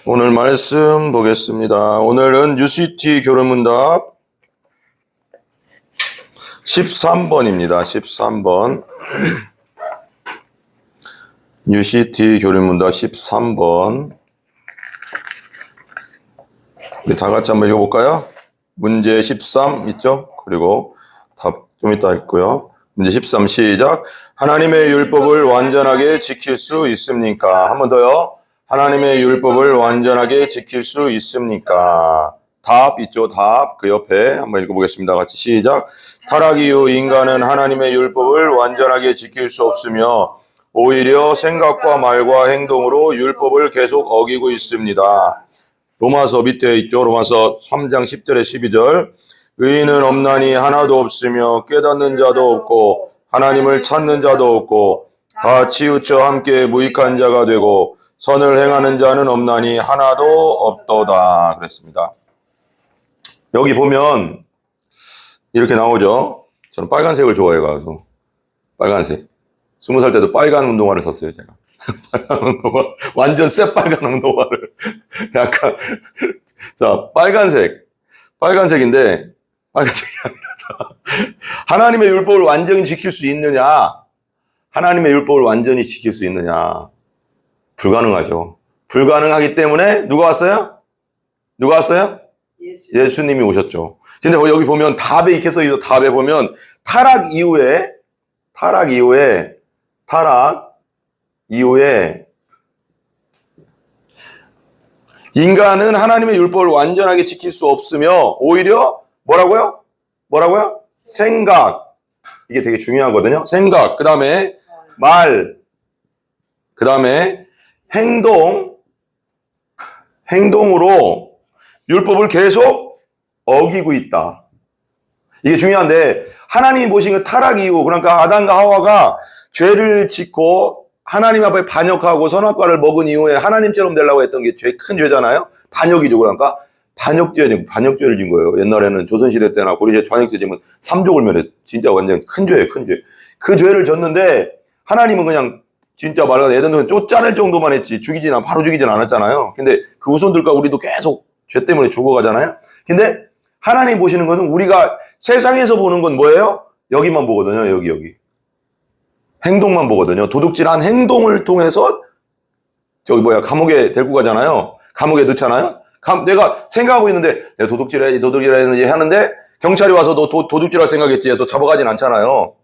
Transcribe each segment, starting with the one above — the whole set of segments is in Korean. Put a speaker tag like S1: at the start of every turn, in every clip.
S1: 오늘 말씀 보겠습니다. 오늘은 UCT 교론문답 13번입니다. 13번. UCT 교론문답 13번. 우리 다 같이 한번 읽어볼까요? 문제 13 있죠? 그리고 답 좀 이따 있고요. 문제 13 시작. 하나님의 율법을 완전하게 지킬 수 있습니까? 한 번 더요. 하나님의 율법을 완전하게 지킬 수 있습니까? 답 있죠? 답. 그 옆에 한번 읽어보겠습니다. 같이 시작. 타락 이후 인간은 하나님의 율법을 완전하게 지킬 수 없으며 오히려 생각과 말과 행동으로 율법을 계속 어기고 있습니다. 로마서 밑에 있죠? 로마서 3장 10절에 12절. 의인은 없나니 하나도 없으며 깨닫는 자도 없고 하나님을 찾는 자도 없고 다 치우쳐 함께 무익한 자가 되고 선을 행하는 자는 없나니 하나도 없도다. 그랬습니다. 여기 보면 이렇게 나오죠. 저는 빨간색을 좋아해가지고 빨간색. 20살 때도 빨간 운동화를 샀어요. 제가. 빨간 운동화. 완전 새빨간 운동화를. 약간 자 빨간색인데 빨간색이 아니라 하나님의 율법을 완전히 지킬 수 있느냐? 하나님의 율법을 완전히 지킬 수 있느냐? 불가능하죠. 불가능하기 때문에 누가 왔어요? 누가 왔어요? 예수님이 오셨죠. 근데 여기 보면 답에 이렇게 써있죠. 답에 보면 타락 이후에 인간은 하나님의 율법을 완전하게 지킬 수 없으며 오히려 뭐라고요? 생각. 이게 되게 중요하거든요. 생각. 그 다음에 말. 그 다음에 행동으로 율법을 계속 어기고 있다. 이게 중요한데 하나님이 보신 그 타락 이후 그러니까 아담과 하와가 죄를 짓고 하나님 앞에 반역하고 선악과를 먹은 이후에 하나님처럼 되려고 했던 게 큰 죄잖아요. 반역이죠. 그러니까 반역죄를 진 거예요. 옛날에는 조선시대 때나 고려시대 반역죄 지면 삼족을 멸해. 진짜 완전 큰 죄예요. 큰 죄. 그 죄를 졌는데 하나님은 그냥 진짜 말 그대로 에덴동산 쫓아낼 정도만 했지 바로 죽이진 않았잖아요. 근데 그 후손들과 우리도 계속 죄 때문에 죽어가잖아요. 근데 하나님 보시는 것은 우리가 세상에서 보는 건 뭐예요? 여기만 보거든요. 여기. 행동만 보거든요. 도둑질한 행동을 통해서 감옥에 데리고 가잖아요. 감옥에 넣잖아요. 내가 생각하고 있는데 내가 도둑질해야지 하는데 경찰이 와서 너 도둑질할 생각했지 해서 잡아가진 않잖아요.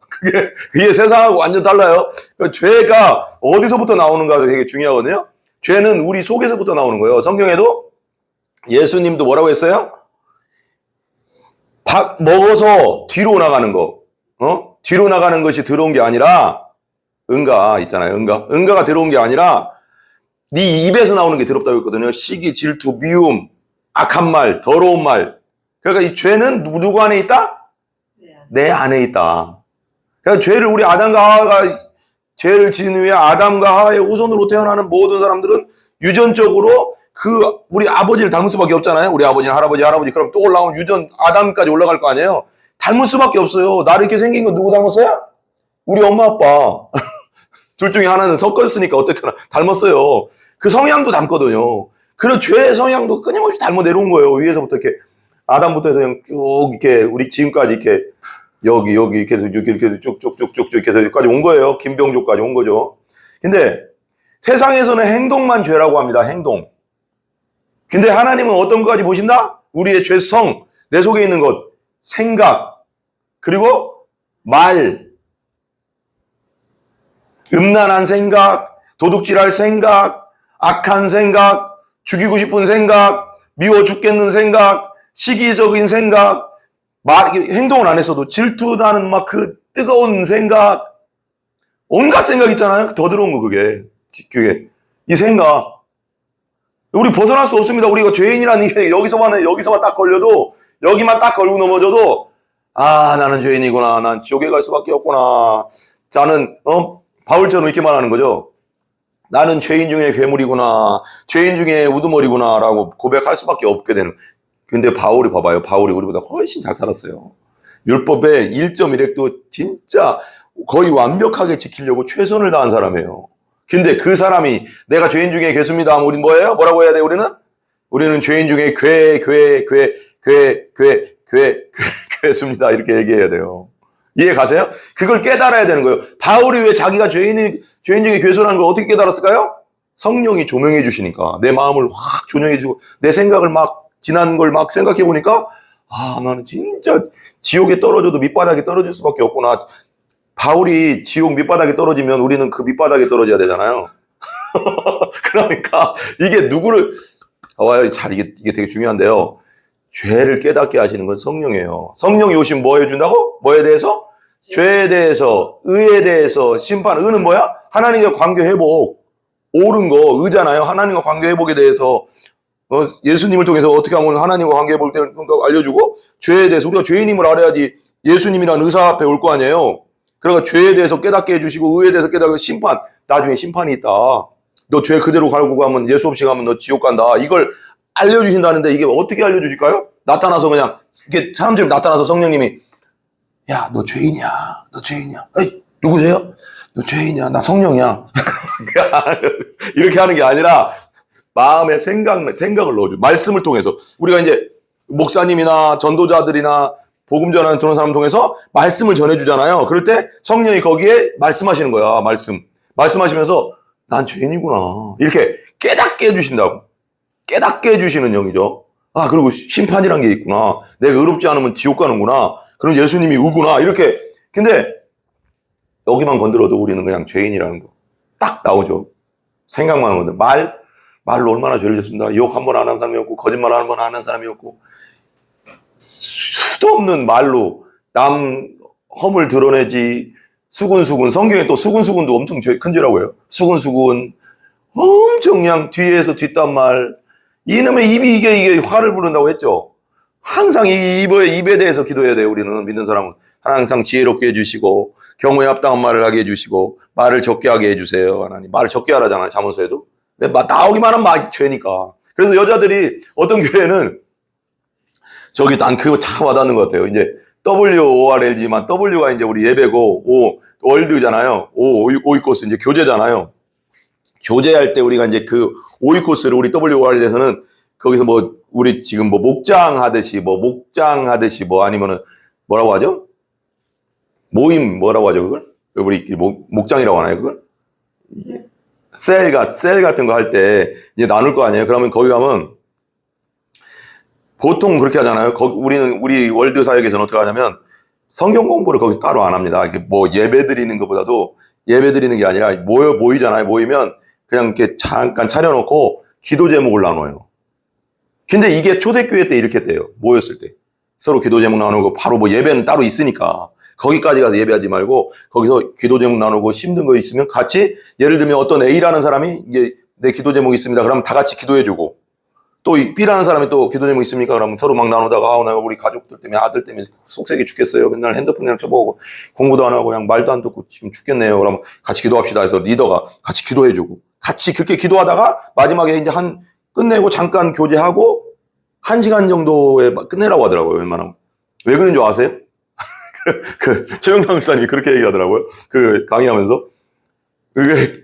S1: 그게 세상하고 완전 달라요. 죄가 어디서부터 나오는가가 되게 중요하거든요. 죄는 우리 속에서부터 나오는 거예요. 성경에도 예수님도 뭐라고 했어요? 먹어서 뒤로 나가는 거. 뒤로 나가는 것이 들어온 게 아니라 응가 있잖아요. 응가가 들어온 게 아니라 네 입에서 나오는 게 더럽다고 했거든요. 시기, 질투, 미움, 악한 말, 더러운 말. 그러니까 이 죄는 누구 안에 있다? 내 안에 있다. 그러니까 죄를 우리 아담과 하와가 죄를 지은 후에 아담과 하와의 후손으로 태어나는 모든 사람들은 유전적으로 우리 아버지를 닮을 수밖에 없잖아요. 우리 아버지는 할아버지 그럼 또 올라오면 유전 아담까지 올라갈 거 아니에요. 닮을 수밖에 없어요. 나를 이렇게 생긴 건 누구 닮았어요? 우리 엄마 아빠. 둘 중에 하나는 섞었으니까 어떻게나 닮았어요. 그 성향도 닮거든요. 그런 죄의 성향도 끊임없이 닮아 내려온 거예요. 위에서부터 이렇게 아담부터 해서 그냥 쭉 이렇게 우리 지금까지 이렇게 여기 이렇게 해서 이렇게 쭉쭉쭉쭉 이렇게 해서 여기까지 온 거예요. 김병조까지 온 거죠. 근데 세상에서는 행동만 죄라고 합니다. 행동. 근데 하나님은 어떤 것까지 보신다? 우리의 죄성, 내 속에 있는 것, 생각, 그리고 말, 음란한 생각, 도둑질할 생각, 악한 생각, 죽이고 싶은 생각, 미워 죽겠는 생각, 시기적인 생각, 행동을 안 했어도 질투나는 그 뜨거운 생각, 온갖 생각 있잖아요. 더 들어온 거 그게 이 생각. 우리 벗어날 수 없습니다. 우리가 죄인이라는 게 여기서만 딱 걸려도 여기만 딱 걸고 넘어져도 나는 죄인이구나. 난 지옥에 갈 수밖에 없구나. 나는 바울처럼 이렇게 말하는 거죠. 나는 죄인 중에 괴물이구나. 죄인 중에 우두머리구나 라고 고백할 수밖에 없게 되는. 근데 바울이 봐봐요. 바울이 우리보다 훨씬 잘 살았어요. 율법의 1.1획도 진짜 거의 완벽하게 지키려고 최선을 다한 사람이에요. 근데 그 사람이 내가 죄인 중에 괴수입니다 하면 우리는 뭐예요? 뭐라고 해야 돼 우리는 죄인 중에 괴수입니다 이렇게 얘기해야 돼요. 이해 가세요? 그걸 깨달아야 되는 거예요. 바울이 왜 자기가 죄인 중에 괴수라는 걸 어떻게 깨달았을까요? 성령이 조명해 주시니까 내 마음을 확 조명해 주고 내 생각을 막 지난 걸 막 생각해 보니까 아 나는 진짜 지옥에 떨어져도 밑바닥에 떨어질 수밖에 없구나. 바울이 지옥 밑바닥에 떨어지면 우리는 그 밑바닥에 떨어져야 되잖아요. 그러니까 이게 누구를 이게 되게 중요한데요. 죄를 깨닫게 하시는 건 성령이에요. 성령이 오시면 뭐 해준다고? 뭐에 대해서? 죄에 대해서, 의에 대해서, 심판. 의는 뭐야? 하나님과 관계 회복. 옳은 거, 의잖아요. 하나님과 관계 회복에 대해서 예수님을 통해서 어떻게 하면 하나님과 관계 회복을 알려주고, 죄에 대해서 우리가 죄인임을 알아야지 예수님이란 의사 앞에 올 거 아니에요. 그러니까 죄에 대해서 깨닫게 해주시고 의에 대해서 깨닫고 심판. 나중에 심판이 있다. 너 죄 그대로 갈고 가면 예수 없이 가면 너 지옥 간다. 이걸 알려주신다는데 이게 어떻게 알려주실까요? 나타나서 그냥 이렇게 사람들이 나타나서 성령님이 야 너 죄인이야. 너 죄인이야. 에이 누구세요? 너 죄인이야. 나 성령이야. 이렇게 하는 게 아니라 마음에 생각을 넣어줘. 말씀을 통해서 우리가 이제 목사님이나 전도자들이나 복음 전하는 그런 사람 통해서 말씀을 전해주잖아요. 그럴 때 성령이 거기에 말씀하시는 거야. 말씀하시면서 난 죄인이구나. 이렇게 깨닫게 해주신다고. 깨닫게 해주시는 영이죠. 아 그리고 심판이란 게 있구나. 내가 의롭지 않으면 지옥 가는구나. 그럼 예수님이 우구나. 이렇게. 근데 여기만 건드려도 우리는 그냥 죄인이라는 거 딱 나오죠. 생각만 하거든. 말로 얼마나 죄를 졌습니다. 욕 한 번 안 한 사람이었고 거짓말 한 번 안 한 사람이었고 수도 없는 말로 남 허물 드러내지. 수군수군. 성경에 또 수군수군도 엄청 큰 죄라고 해요. 수군수군. 엄청 그냥 뒤에서 뒷담말. 이놈의 입이 이게 화를 부른다고 했죠. 항상 이 입에 대해서 기도해야 돼요. 우리는 믿는 사람은. 항상 지혜롭게 해주시고 경우에 합당한 말을 하게 해주시고 말을 적게 하게 해주세요. 하나님. 말을 적게 하라잖아요. 자문서에도. 근데 나오기만 하면 죄니까. 그래서 여자들이 어떤 교회는 난 그거 참 와닿는 것 같아요. 이제 WORL지만 W가 이제 우리 예배고 월드잖아요. 오이코스 이제 교제잖아요. 교제할 때 우리가 이제 그 오이코스를 우리 WOR에 대해서는 거기서 우리 지금 목장하듯이 아니면은 뭐라고 하죠? 모임 뭐라고 하죠 그걸? 우리 목장이라고 하나요 그걸? 셀 같은 거 할 때 이제 나눌 거 아니에요? 그러면 거기 가면 보통 그렇게 하잖아요. 우리 월드 사역에서는 어떻게 하냐면 성경 공부를 거기서 따로 안 합니다. 이게 예배 드리는 것보다도 예배 드리는 게 아니라 모이잖아요. 모이면 그냥 이렇게 잠깐 차려놓고 기도 제목을 나눠요. 근데 이게 초대교회 때 이렇게 돼요. 모였을 때. 서로 기도 제목 나누고 바로 예배는 따로 있으니까 거기까지 가서 예배하지 말고 거기서 기도 제목 나누고 힘든 거 있으면 같이 예를 들면 어떤 A라는 사람이 이게 내 기도 제목이 있습니다. 그러면 다 같이 기도해주고 또 B라는 사람이 또 기도 제목 있습니까? 그러면 서로 막 나누다가 내가 우리 가족들 때문에 아들 때문에 속색이 죽겠어요. 맨날 핸드폰이랑 쳐보고 공부도 안 하고 그냥 말도 안 듣고 지금 죽겠네요. 그러면 같이 기도합시다 해서 리더가 같이 기도해주고 같이 그렇게 기도하다가 마지막에 이제 끝내고 잠깐 교제하고 1시간 정도에 끝내라고 하더라고요. 웬만하면. 왜 그런 줄 아세요? 최영상 목사님이 그렇게 얘기하더라고요. 강의하면서. 그게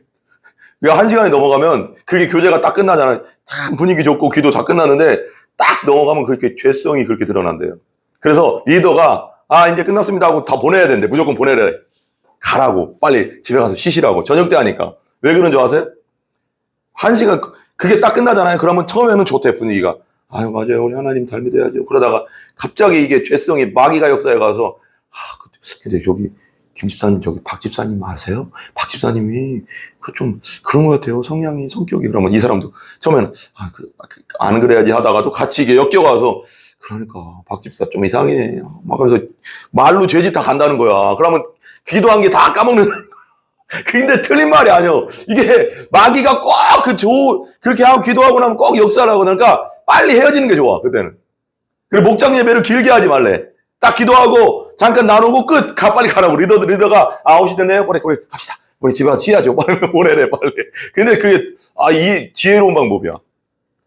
S1: 1시간이 넘어가면 그게 교제가 딱 끝나잖아요. 참 분위기 좋고 기도 다 끝났는데 딱 넘어가면 그렇게 죄성이 그렇게 드러난대요. 그래서 리더가 이제 끝났습니다 하고 다 보내야 된대. 무조건 보내래. 가라고. 빨리 집에 가서 쉬시라고. 저녁 때 하니까. 왜 그런 줄 아세요? 1시간 그게 딱 끝나잖아요. 그러면 처음에는 좋대 분위기가. 맞아요. 우리 하나님 잘 믿어야죠. 그러다가 갑자기 이게 죄성이 마귀가 역사에 가서 근데 저기 김 집사님 박 집사님 아세요? 박 집사님이 좀 그런 것 같아요. 성격이 그러면 이 사람도 처음에는 안 그래야지 하다가도 같이 이게 엮여가서 그러니까 박 집사 좀 이상해. 막 하면서 말로 죄짓 다 간다는 거야. 그러면 기도한 게 다 까먹는. 근데 틀린 말이 아니요. 이게 마귀가 꼭 그렇게 하고 기도하고 나면 꼭 역사를 하고 그러니까 빨리 헤어지는 게 좋아 그때는. 그리고 목장 예배를 길게 하지 말래. 딱 기도하고 잠깐 나누고 끝. 빨리 가라고. 리더가 9시 됐네요. 그래 갑시다. 우리 집에 가서 쉬야죠. 빨리 보내래 빨리. 근데 그게 이 지혜로운 방법이야.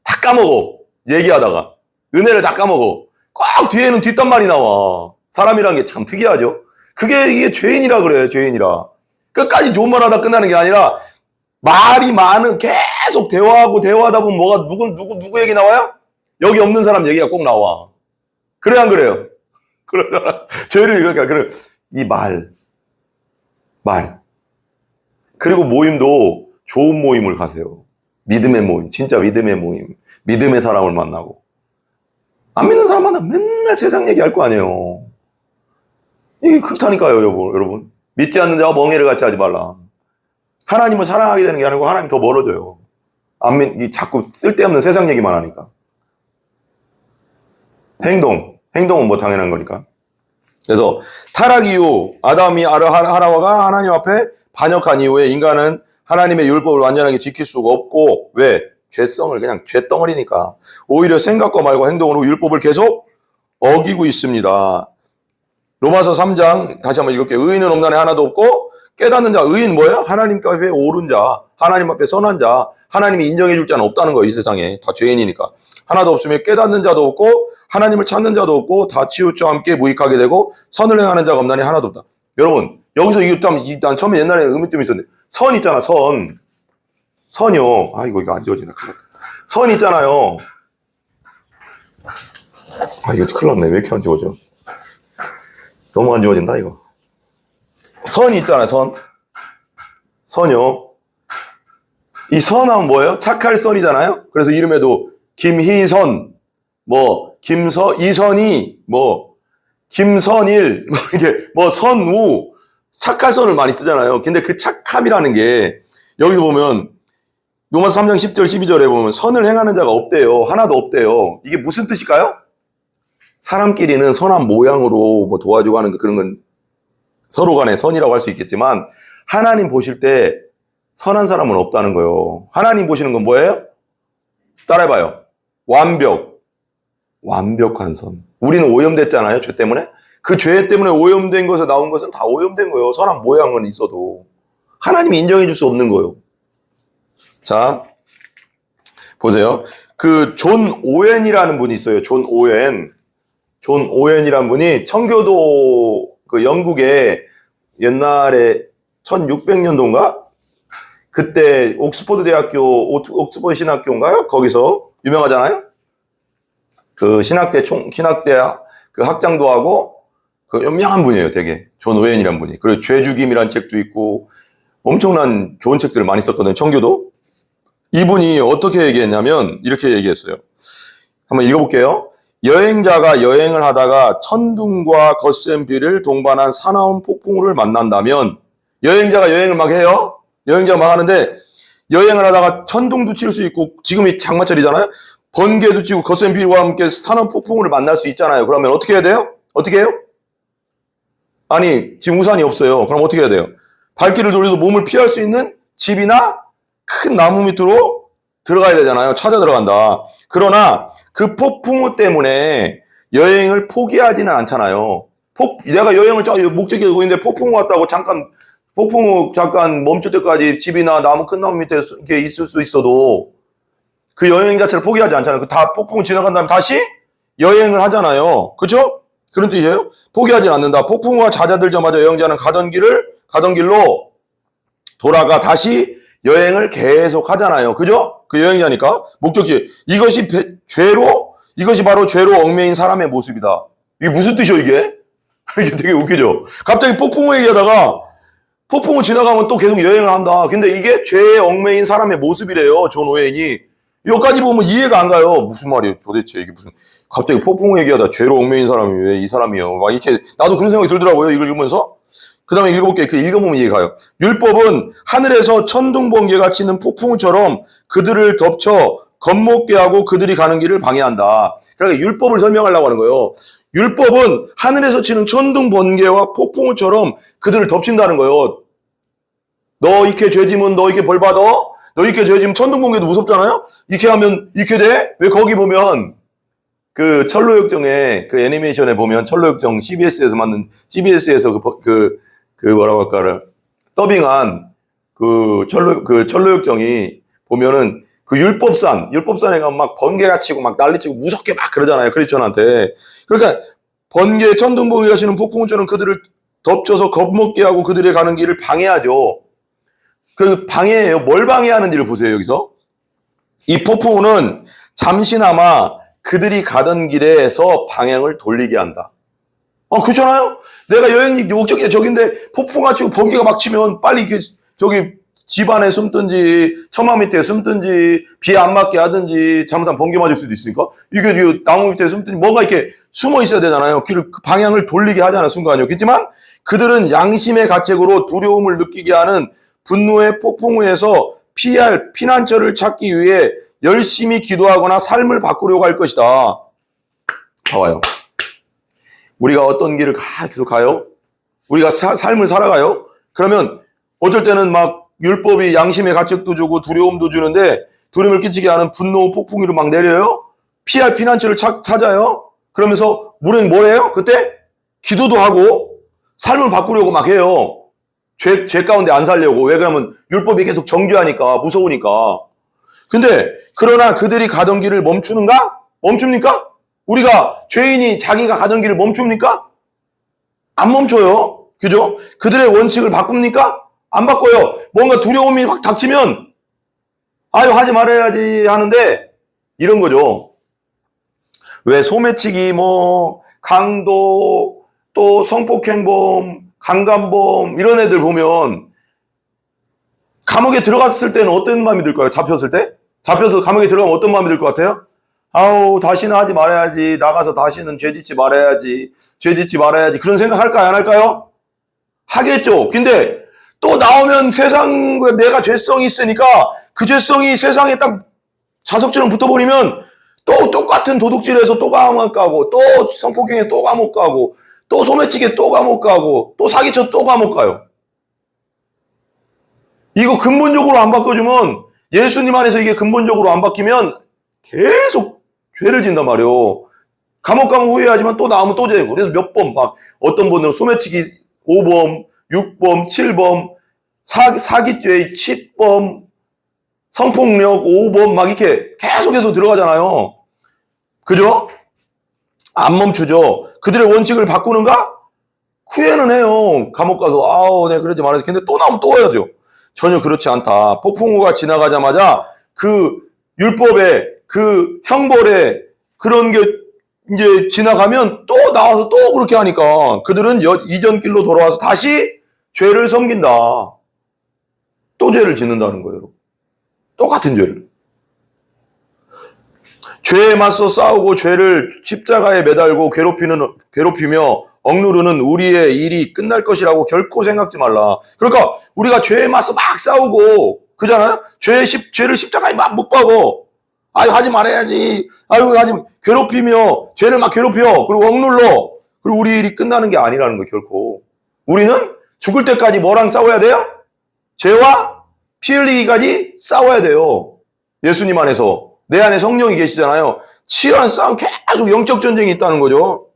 S1: 다 까먹어. 얘기하다가 은혜를 다 까먹어. 꼭 뒤에는 뒷담말이 나와. 사람이란 게 참 특이하죠. 이게 죄인이라 그래. 죄인이라. 끝까지 좋은 말 하다 끝나는 게 아니라 말이 많은, 계속 대화하고 대화하다 보면 뭐가, 누구 얘기 나와요? 여기 없는 사람 얘기가 꼭 나와. 그래, 안 그래요? 그러잖아. 저희를 이렇게, 그래. 이 말. 그리고 모임도 좋은 모임을 가세요. 믿음의 모임, 진짜 믿음의 모임. 믿음의 사람을 만나고. 안 믿는 사람 만나면 맨날 세상 얘기할 거 아니에요. 이게 그렇다니까요, 여러분. 믿지 않는 자와 멍해를 같이 하지 말라. 하나님을 사랑하게 되는 게 아니고 하나님 더 멀어져요. 자꾸 쓸데없는 세상 얘기만 하니까. 행동은 뭐 당연한 거니까. 그래서 타락 이후 아담이 하나와가 하나님 앞에 반역한 이후에 인간은 하나님의 율법을 완전하게 지킬 수가 없고, 왜? 죄성을 그냥 죄덩어리니까 오히려 생각과 말과 행동으로 율법을 계속 어기고 있습니다. 로마서 3장 다시 한번 읽을게요. 의인은 없나니 하나도 없고 깨닫는 자, 의인 뭐예요? 하나님 앞에 옳은 자, 하나님 앞에 선한 자, 하나님이 인정해 줄 자는 없다는 거예요. 이 세상에 다 죄인이니까. 하나도 없으며 깨닫는 자도 없고 하나님을 찾는 자도 없고 다 치우쳐 함께 무익하게 되고 선을 행하는 자가 없나니 하나도 없다. 여러분 여기서 일단 처음에 옛날에 의문점이 있었는데, 선 있잖아. 선이요. 이거 안 지워지나. 선 있잖아요. 이거 큰일 났네. 왜 이렇게 안 지워져? 너무 안 지워진다 이거. 선이 있잖아요. 선요. 이 선하면 뭐예요? 착할 선이잖아요. 그래서 이름에도 김희선, 이선희, 김선일, 이게 선우, 착할 선을 많이 쓰잖아요. 근데 그 착함이라는 게 여기서 보면 로마서 3장 10절 12절에 보면 선을 행하는 자가 없대요. 하나도 없대요. 이게 무슨 뜻일까요? 사람끼리는 선한 모양으로 도와주고 하는 그런 건 서로 간에 선이라고 할 수 있겠지만, 하나님 보실 때 선한 사람은 없다는 거예요. 하나님 보시는 건 뭐예요? 따라해봐요. 완벽한 선. 우리는 오염됐잖아요. 죄 때문에. 그 죄 때문에 오염된 것에서 나온 것은 다 오염된 거예요. 선한 모양은 있어도 하나님이 인정해 줄 수 없는 거예요. 자, 보세요. 그 존 오웬이라는 분이 있어요. 존 오웬이라는 분이 청교도 그 영국에 옛날에 1600년도인가? 그때 옥스퍼드 신학교인가요? 거기서 유명하잖아요? 그 신학대 그 학장도 하고 그 유명한 분이에요, 되게. 존 오웬이라는 분이. 그리고 죄죽임이라는 책도 있고 엄청난 좋은 책들을 많이 썼거든요, 청교도. 이분이 어떻게 얘기했냐면 이렇게 얘기했어요. 한번 읽어볼게요. 여행자가 여행을 하다가 천둥과 거센 비를 동반한 사나운 폭풍우를 만난다면, 여행자가 여행을 막 해요. 여행자가 막 하는데 여행을 하다가 천둥도 칠 수 있고, 지금이 장마철이잖아요. 번개도 치고 거센 비와 함께 사나운 폭풍우를 만날 수 있잖아요. 그러면 어떻게 해야 돼요? 어떻게 해요? 아니, 지금 우산이 없어요. 그럼 어떻게 해야 돼요? 발길을 돌려서 몸을 피할 수 있는 집이나 큰 나무 밑으로 들어가야 되잖아요. 찾아 들어간다. 그러나 그 폭풍우 때문에 여행을 포기하지는 않잖아요. 내가 여행을 목적이 되고 있는데 폭풍우 왔다고 폭풍우 잠깐 멈출 때까지 집이나 큰 나무 밑에 이렇게 있을 수 있어도 그 여행 자체를 포기하지 않잖아요. 다 폭풍우 지나간 다음에 다시 여행을 하잖아요. 그죠? 그런 뜻이에요. 포기하지 않는다. 폭풍우가 잦아들자마자 여행자는 가던 길로 돌아가 다시 여행을 계속 하잖아요. 그죠? 그 여행자니까. 목적지. 이것이 바로 죄로 얽매인 사람의 모습이다. 이게 무슨 뜻이야, 이게? 이게 되게 웃기죠? 갑자기 폭풍우 얘기하다가 폭풍우 지나가면 또 계속 여행을 한다. 근데 이게 죄에 얽매인 사람의 모습이래요, 존 오웬이. 여기까지 보면 이해가 안 가요. 무슨 말이에요, 도대체. 이게 갑자기 폭풍우 얘기하다 죄로 얽매인 사람이 왜 이 사람이요. 막 이렇게, 나도 그런 생각이 들더라고요, 이걸 읽으면서. 그 다음에 읽어볼게요. 읽어보면 이해가요. 율법은 하늘에서 천둥 번개가 치는 폭풍우처럼 그들을 덮쳐 겁먹게 하고 그들이 가는 길을 방해한다. 그러니까 율법을 설명하려고 하는 거예요. 율법은 하늘에서 치는 천둥 번개와 폭풍우처럼 그들을 덮친다는 거예요. 너 이렇게 죄지면 너 이렇게 벌 받아? 너 이렇게 죄지면 천둥 번개도 무섭잖아요? 이렇게 하면 이렇게 돼? 왜 거기 보면 그 철로역정에 그 애니메이션에 보면 철로역정 CBS에서 뭐라고 할까를 더빙한 그 철로역정이 보면은 그 율법산에 가면 막 번개가 치고 막 난리치고 무섭게 막 그러잖아요. 크리스천한테. 그러니까 번개, 천둥번개가 치는 폭풍우처럼 그들을 덮쳐서 겁먹게 하고 그들의 가는 길을 방해하죠. 그 방해예요. 뭘 방해하는지를 보세요, 여기서. 이 폭풍우는 잠시나마 그들이 가던 길에서 방향을 돌리게 한다. 그렇잖아요? 내가 여행지 목적지가 저긴데 폭풍우가 치고 번개가 막 치면 빨리 저기 집 안에 숨든지 처마 밑에 숨든지 비 안 맞게 하든지 잘못하면 번개 맞을 수도 있으니까 이게 나무 밑에 숨든지 뭔가 이렇게 숨어 있어야 되잖아요. 방향을 돌리게 하잖아요. 순간이요. 그렇지만 그들은 양심의 가책으로 두려움을 느끼게 하는 분노의 폭풍우에서 피할 피난처를 찾기 위해 열심히 기도하거나 삶을 바꾸려고 할 것이다. 봐봐요. 우리가 어떤 길을 계속 가요? 우리가 삶을 살아가요? 그러면 어쩔 때는 막 율법이 양심의 가책도 주고 두려움도 주는데 두려움을 끼치게 하는 분노 폭풍우를 막 내려요? 피할 피난처를 찾아요? 그러면서 우리는 뭘 해요? 그때 기도도 하고 삶을 바꾸려고 막 해요. 죄 가운데 안 살려고. 왜 그러면 율법이 계속 정죄하니까, 무서우니까. 근데 그러나 그들이 가던 길을 멈추는가? 멈춥니까? 우리가 죄인이 자기가 가던 길을 멈춥니까? 안 멈춰요. 그죠? 그들의 원칙을 바꿉니까? 안 바꿔요. 뭔가 두려움이 확 닥치면 아유 하지 말아야지 하는데 이런 거죠. 왜 소매치기 뭐 강도 또 성폭행범 강간범 이런 애들 보면 감옥에 들어갔을 때는 어떤 마음이 들까요? 잡혔을 때? 잡혀서 감옥에 들어가면 어떤 마음이 들 것 같아요? 아우 다시는 하지 말아야지. 나가서 다시는 죄 짓지 말아야지. 죄 짓지 말아야지. 그런 생각 할까요? 안 할까요? 하겠죠. 근데 또 나오면 세상에 내가 죄성이 있으니까 그 죄성이 세상에 딱 자석처럼 붙어버리면 또 똑같은 도둑질에서 또 감옥 가고 또 성폭행에 또 감옥 가고 또 소매치기에 또 감옥 가고 또 사기쳐 또 감옥 가요. 이거 근본적으로 안 바꿔주면 예수님 안에서 이게 근본적으로 안 바뀌면 계속 죄를 짓단 말이에요. 감옥 가면 후회하지만 또 나오면 또 죄고 그래서 몇 번 막 어떤 분들은 소매치기 5범 6범 7범 사기죄 10범 성폭력 5범 막 이렇게 계속해서 들어가잖아요. 그죠? 안 멈추죠. 그들의 원칙을 바꾸는가? 후회는 해요. 감옥 가서 아우 네 그러지 말아야지. 근데 또 나오면 또 해야죠. 전혀 그렇지 않다. 폭풍우가 지나가자마자 그 율법의 그 형벌의 그런 게 이제 지나가면 또 나와서 또 그렇게 하니까 그들은 이전 길로 돌아와서 다시 죄를 섬긴다. 또 죄를 짓는다는 거예요. 똑같은 죄를. 죄에 맞서 싸우고 죄를 십자가에 매달고 괴롭히며 억누르는 우리의 일이 끝날 것이라고 결코 생각지 말라. 그러니까 우리가 죄에 맞서 막 싸우고 그잖아요. 죄를 십자가에 막 못 박어. 아유 하지 말아야지. 아유 괴롭히며 죄를 막 괴롭혀. 그리고 억눌러. 그리고 우리 일이 끝나는 게 아니라는 거 결코. 우리는 죽을 때까지 뭐랑 싸워야 돼요? 죄와 피 흘리기까지 싸워야 돼요. 예수님 안에서. 내 안에 성령이 계시잖아요. 치열한 싸움 계속 영적 전쟁이 있다는 거죠.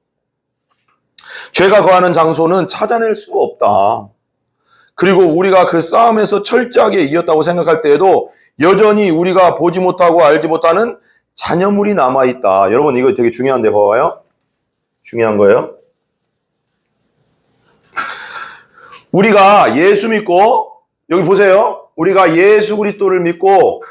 S1: 죄가 거하는 장소는 찾아낼 수가 없다. 그리고 우리가 그 싸움에서 철저하게 이겼다고 생각할 때에도 여전히 우리가 보지 못하고 알지 못하는 잔여물이 남아있다. 여러분 이거 되게 중요한데 봐봐요. 중요한 거예요. 우리가 예수 믿고 여기 보세요. 우리가 예수 그리스도를 믿고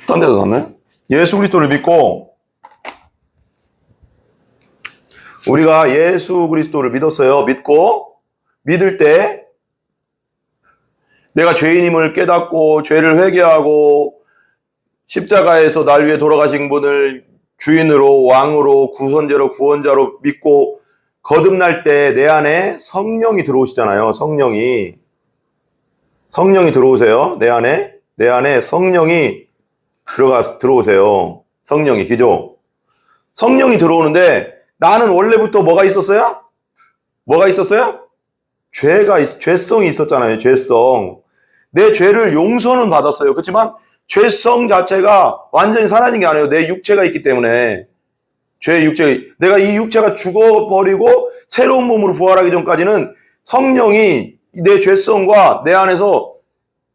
S1: 딴 데도 났네. 예수 그리스도를 믿고 우리가 예수 그리스도를 믿었어요. 믿을 때 내가 죄인임을 깨닫고 죄를 회개하고 십자가에서 날 위해 돌아가신 분을 주인으로 왕으로 구선제로 구원자로 믿고 거듭날 때 내 안에 성령이 들어오시잖아요. 성령이 들어오세요. 내 안에 성령이 들어오세요. 성령이 그죠? 성령이 들어오는데 나는 원래부터 뭐가 있었어요? 죄성이 있었잖아요. 죄성. 내 죄를 용서는 받았어요. 그렇지만 죄성 자체가 완전히 사라진 게 아니에요. 내 육체가 있기 때문에. 내가 이 육체가 죽어버리고 새로운 몸으로 부활하기 전까지는 성령이 내 죄성과 내 안에서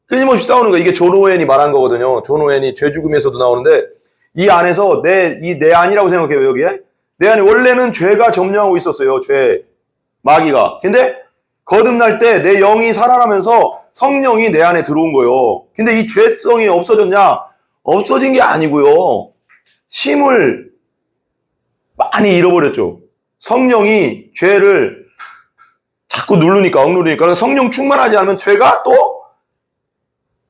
S1: 끊임없이 싸우는 거예요. 이게 존 오웬이 말한 거거든요. 존 오웬이 죄 죽음에서도 나오는데 이 안에서 내 안이라고 생각해요. 여기에 내 안에 원래는 죄가 점령하고 있었어요. 마귀가. 근데 거듭날 때 내 영이 살아나면서 성령이 내 안에 들어온 거예요. 근데 이 죄성이 없어졌냐? 없어진 게 아니고요. 힘을 많이 잃어버렸죠. 성령이 죄를 자꾸 누르니까, 억누르니까. 성령 충만하지 않으면 죄가 또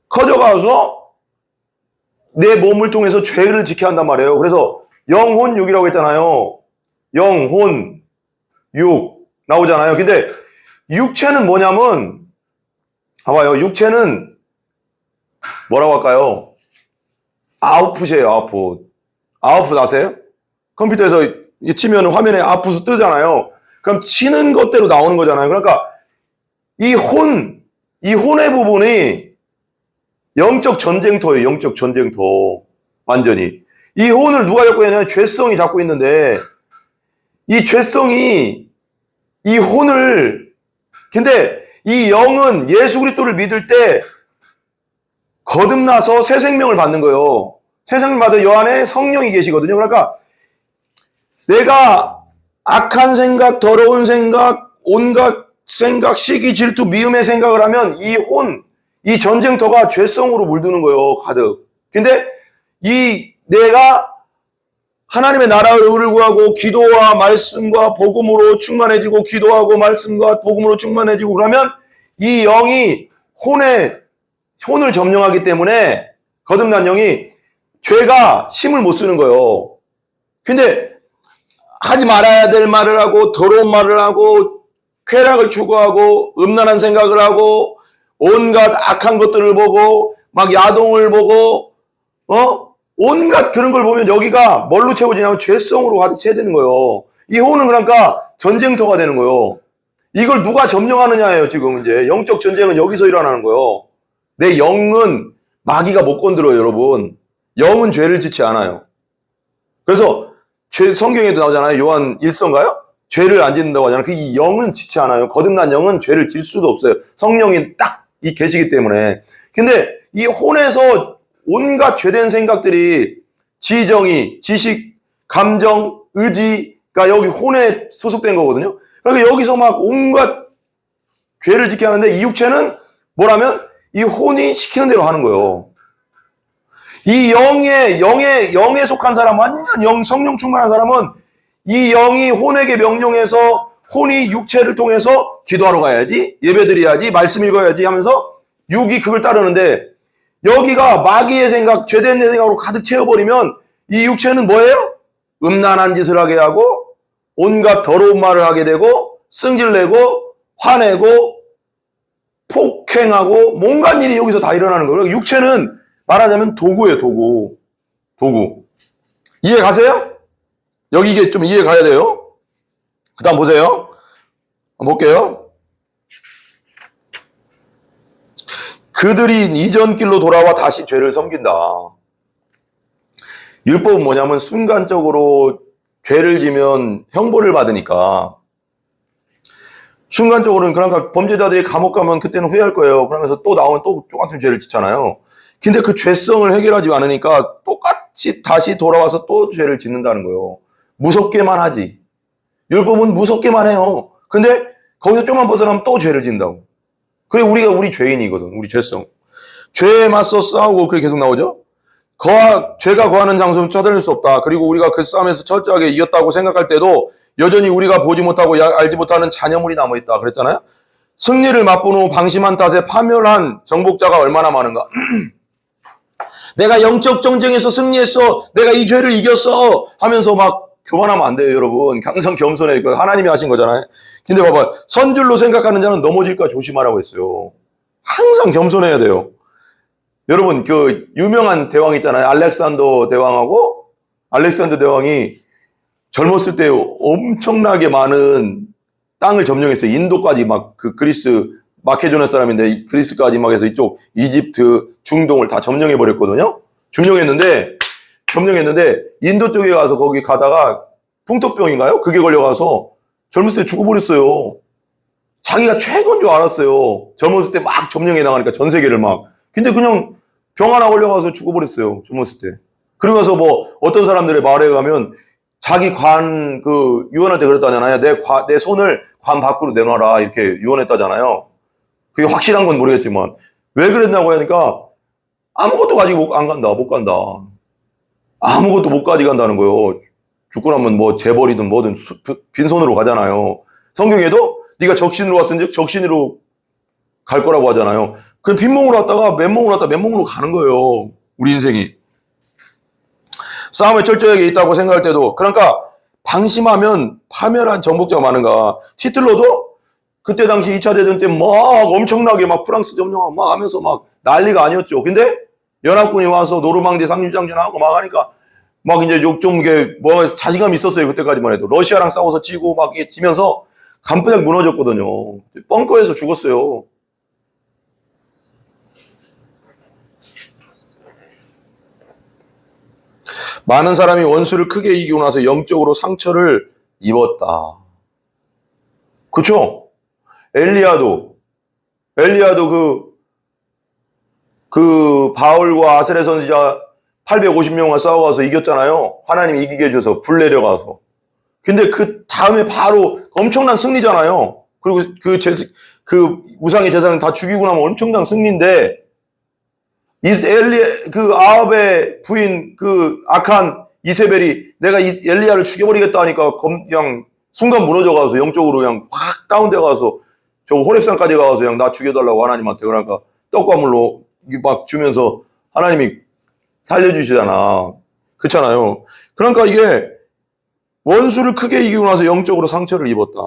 S1: 커져가서 내 몸을 통해서 죄를 지켜야 한단 말이에요. 그래서 영혼 육이라고 했잖아요. 영혼 육 나오잖아요. 근데 육체는 뭐냐면, 봐봐요. 육체는 뭐라고 할까요? 아웃풋이에요. 아웃풋. 아웃풋 아세요? 컴퓨터에서 치면 화면에 아웃풋 뜨잖아요. 그럼 치는 것대로 나오는 거잖아요. 그러니까 이 혼의 부분이 영적 전쟁터예요. 영적 전쟁터. 완전히. 이 혼을 누가 잡고 있냐면 죄성이 잡고 있는데, 이 죄성이 이 혼을, 근데 이 영은 예수 그리스도를 믿을 때 거듭나서 새 생명을 받는 거예요. 새 생명 받은 여 안에 성령이 계시거든요. 그러니까 내가 악한 생각, 더러운 생각, 온갖 생각, 시기, 질투, 미움의 생각을 하면 이 전쟁터가 죄성으로 물드는 거예요. 가득. 근데 내가 하나님의 나라를 구하고 기도와 말씀과 복음으로 충만해지고, 기도하고 말씀과 복음으로 충만해지고, 그러면 이 영이 혼을 점령하기 때문에 거듭난 영이 죄가 힘을 못 쓰는 거예요. 근데 하지 말아야 될 말을 하고, 더러운 말을 하고, 쾌락을 추구하고, 음란한 생각을 하고, 온갖 악한 것들을 보고, 막 야동을 보고, 온갖 그런 걸 보면 여기가 뭘로 채워지냐면 죄성으로 가득 채워지는 거예요. 이 혼은 그러니까 전쟁터가 되는 거예요. 이걸 누가 점령하느냐예요. 지금 이제 영적 전쟁은 여기서 일어나는 거예요. 내 영은 마귀가 못 건드려요. 여러분, 영은 죄를 짓지 않아요. 그래서 성경에도 나오잖아요. 요한 1서인가요? 죄를 안 짓는다고 하잖아요. 이 영은 짓지 않아요. 거듭난 영은 죄를 질 수도 없어요. 성령이 딱 계시기 때문에. 근데 이 혼에서 온갖 죄된 생각들이 지정의, 지식, 감정, 의지가 여기 혼에 소속된 거거든요. 그러니까 여기서 막 온갖 죄를 짓게 하는데, 이 육체는 뭐라면 이 혼이 시키는 대로 하는 거예요. 이 영에 속한 사람, 완전 성령 충만한 사람은 이 영이 혼에게 명령해서 혼이 육체를 통해서 기도하러 가야지, 예배드려야지, 말씀 읽어야지 하면서 육이 그걸 따르는데, 여기가 마귀의 생각, 죄된 내 생각으로 가득 채워버리면 이 육체는 뭐예요? 음란한 짓을 하게 하고, 온갖 더러운 말을 하게 되고, 승질내고, 화내고, 폭행하고, 뭔가 일이 여기서 다 일어나는 거예요. 육체는 말하자면 도구예요, 도구. 이해 가세요? 여기 이게 좀 이해 가야 돼요. 그 다음 보세요. 볼게요. 그들이 이전 길로 돌아와 다시 죄를 섬긴다. 율법은 뭐냐면 순간적으로 죄를 지면 형벌을 받으니까, 순간적으로는, 그러니까 범죄자들이 감옥 가면 그때는 후회할 거예요. 그러면서 또 나오면 또 똑같은 죄를 짓잖아요. 근데 그 죄성을 해결하지 않으니까 똑같이 다시 돌아와서 또 죄를 짓는다는 거예요. 무섭게만 하지. 율법은 무섭게만 해요. 근데 거기서 좀만 벗어나면 또 죄를 짓는다고. 그래, 우리 죄인이거든. 우리 죄성. 죄에 맞서 싸우고, 그렇게 계속 나오죠? 죄가 거하는 장소는 쳐들릴 수 없다. 그리고 우리가 그 싸움에서 철저하게 이겼다고 생각할 때도 여전히 우리가 보지 못하고 알지 못하는 잔여물이 남아있다. 그랬잖아요? 승리를 맛본 후 방심한 탓에 파멸한 정복자가 얼마나 많은가. 내가 영적 전쟁에서 승리했어, 내가 이 죄를 이겼어 하면서 막 교만하면 안 돼요. 여러분, 항상 겸손해. 하나님이 하신 거잖아요. 근데 봐봐, 선줄로 생각하는 자는 넘어질까 조심하라고 했어요. 항상 겸손해야 돼요. 여러분, 그 유명한 대왕 있잖아요. 알렉산더 대왕이 젊었을 때 엄청나게 많은 땅을 점령했어요. 인도까지 막 그 그리스, 마케도니아 사람인데 그리스까지 막 해서 이쪽 이집트, 중동을 다 점령해 버렸거든요. 점령했는데 인도 쪽에 가서 거기 가다가 풍토병인가요? 그게 걸려가서 젊었을 때 죽어버렸어요. 자기가 최고인 줄 알았어요. 젊었을 때 막 점령해 나가니까 전 세계를 막. 근데 그냥 병 하나 걸려가서 죽어버렸어요. 젊었을 때. 그러면서 뭐 어떤 사람들의 말에 가면 자기 유언할 때 그랬다잖아요. 내 손을 관 밖으로 내놔라. 이렇게 유언했다잖아요. 그게 확실한 건 모르겠지만. 왜 그랬냐고 하니까 아무것도 가지고 안 간다. 못 간다. 아무것도 못 가져간다는 거예요. 죽고 나면 뭐 재벌이든 뭐든 빈손으로 가잖아요. 성경에도 네가 적신으로 왔은즉 적신으로 갈 거라고 하잖아요. 그 빈몸으로 왔다가 맨몸으로 왔다 맨몸으로 가는 거예요. 우리 인생이. 싸움에 철저하게 있다고 생각할 때도 그러니까 방심하면 파멸한 정복자가 많은가. 히틀러도 그때 당시 2차 대전 때 막 엄청나게 막 프랑스 점령하고 막 하면서 막 난리가 아니었죠. 근데 연합군이 와서 노르망디 상륙작전하고 막 하니까 막 이제 좀 이게 뭐 자신감이 있었어요. 그때까지만 해도. 러시아랑 싸워서 지고 막 이게 지면서 간편하게 무너졌거든요. 벙커에서 죽었어요. 많은 사람이 원수를 크게 이기고 나서 영적으로 상처를 입었다. 그렇죠? 엘리야도 그 바울과 아셀의 선지자 850명과 싸워가서 이겼잖아요. 하나님이 이기게 해줘서 불 내려가서. 근데 그 다음에 바로 엄청난 승리잖아요. 그리고 그 우상의 제사는 다 죽이고 나면 엄청난 승리인데 아합의 부인 그 악한 이세벨이 내가 엘리야를 죽여버리겠다 하니까 그냥 순간 무너져가서 영적으로 그냥 확 다운돼가서 저 호렙산까지 가서 그냥 나 죽여달라고 하나님한테 그러니까 떡과 물로 막 주면서 하나님이 살려주시잖아. 그렇잖아요. 그러니까 이게 원수를 크게 이기고 나서 영적으로 상처를 입었다.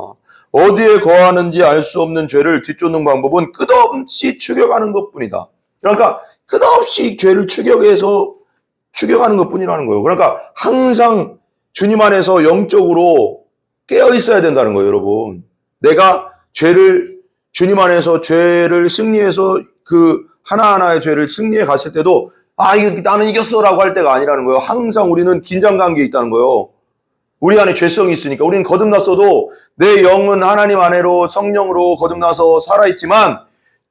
S1: 어디에 거하는지 알 수 없는 죄를 뒤쫓는 방법은 끝없이 추격하는 것뿐이다. 그러니까 끝없이 죄를 추격하는 것뿐이라는 거예요. 그러니까 항상 주님 안에서 영적으로 깨어 있어야 된다는 거예요, 여러분. 내가 주님 안에서 죄를 승리해서 그 하나하나의 죄를 승리해 갔을 때도 이거 나는 이겼어라고 할 때가 아니라는 거예요. 항상 우리는 긴장 관계에 있다는 거예요. 우리 안에 죄성이 있으니까 우리는 거듭났어도 내 영은 하나님 안에로 성령으로 거듭나서 살아있지만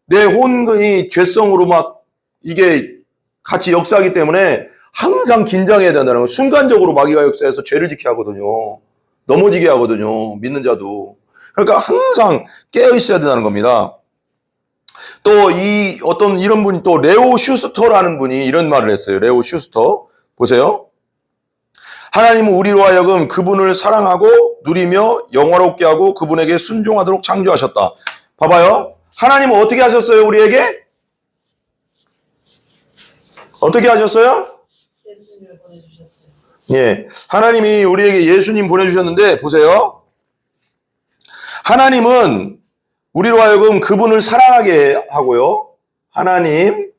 S1: 내 혼근이 죄성으로 막 이게 같이 역사하기 때문에 항상 긴장해야 된다는 거예요. 순간적으로 마귀가 역사해서 죄를 짓게 하거든요. 넘어지게 하거든요. 믿는 자도. 그러니까 항상 깨어 있어야 된다는 겁니다. 또 이런 분이 또 레오 슈스터라는 분이 이런 말을 했어요. 레오 슈스터. 보세요. 하나님은 우리로 하여금 그분을 사랑하고 누리며 영화롭게 하고 그분에게 순종하도록 창조하셨다. 봐봐요. 하나님은 어떻게 하셨어요, 우리에게? 어떻게 하셨어요?
S2: 예수님을 보내주셨어요.
S1: 예. 하나님이 우리에게 예수님 보내주셨는데, 보세요. 하나님은 우리로 하여금 그분을 사랑하게 하고요. 하나님,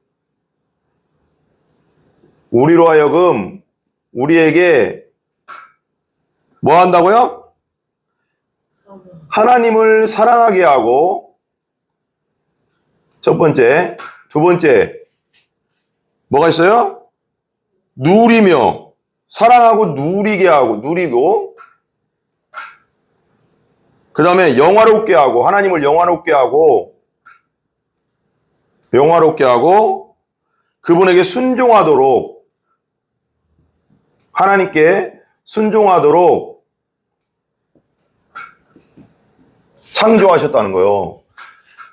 S1: 우리로 하여금 우리에게 뭐 한다고요? 하나님을 사랑하게 하고, 첫 번째. 두 번째, 뭐가 있어요? 누리며, 사랑하고 누리게 하고, 누리고, 그 다음에 영화롭게 하고, 하나님을 영화롭게 하고, 그분에게 순종하도록, 하나님께 순종하도록 창조하셨다는 거예요.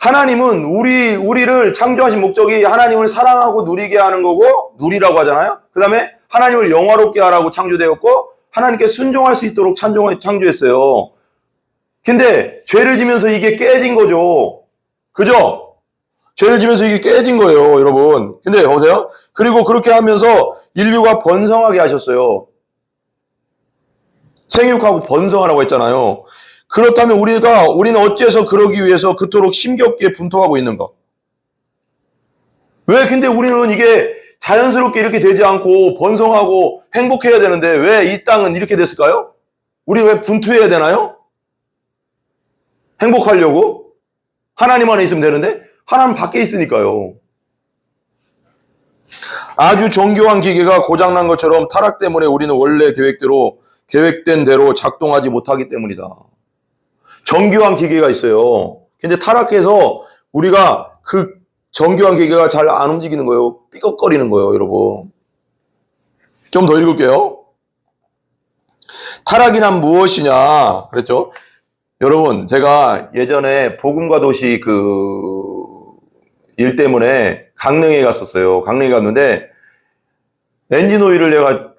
S1: 하나님은 우리를 창조하신 목적이 하나님을 사랑하고 누리게 하는 거고, 누리라고 하잖아요. 그 다음에 하나님을 영화롭게 하라고 창조되었고, 하나님께 순종할 수 있도록 창조했어요. 근데 죄를 지면서 이게 깨진 거죠. 그죠? 죄를 지면서 이게 깨진 거예요, 여러분. 근데 보세요. 그리고 그렇게 하면서 인류가 번성하게 하셨어요. 생육하고 번성하라고 했잖아요. 그렇다면 우리는 어째서 그러기 위해서 그토록 힘겹게 분투하고 있는가? 왜 근데 우리는 이게 자연스럽게 이렇게 되지 않고 번성하고 행복해야 되는데 왜 이 땅은 이렇게 됐을까요? 우리 왜 분투해야 되나요? 행복하려고? 하나님 안에 있으면 되는데 하나님 밖에 있으니까요. 아주 정교한 기계가 고장난 것처럼 타락 때문에 우리는 원래 계획된 대로 작동하지 못하기 때문이다. 정교한 기계가 있어요. 근데 타락해서 우리가 그 정교한 기계가 잘 안 움직이는 거예요. 삐걱거리는 거예요, 여러분. 좀 더 읽을게요. 타락이란 무엇이냐 그랬죠. 여러분, 제가 예전에 복음과 도시 일 때문에 강릉에 갔었어요. 강릉에 갔는데 엔진 오일을 내가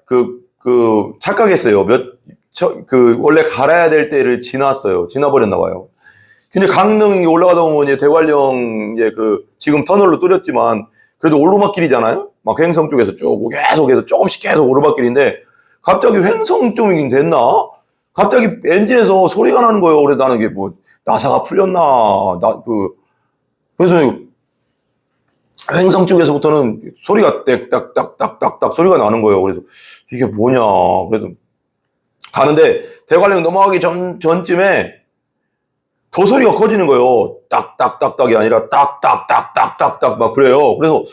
S1: 착각했어요. 원래 갈아야 될 때를 지났어요. 지나버렸나 봐요. 근데 강릉 올라가다 보면 이제 대관령 지금 터널로 뚫렸지만 그래도 오르막길이잖아요. 막 횡성 쪽에서 쭉 계속해서 조금씩 계속 오르막길인데 갑자기 횡성 쪽이 됐나? 갑자기 엔진에서 소리가 나는 거예요. 그래서 나는 이게 뭐 나사가 풀렸나? 그래서 횡성 쪽에서부터는 소리가 딱딱딱딱딱 소리가 나는 거예요. 그래서 이게 뭐냐? 그래서 가는데 대관령 넘어가기 전쯤에 더 소리가 커지는 거예요. 딱딱딱딱이 아니라 딱딱딱딱딱딱 막 그래요. 그래서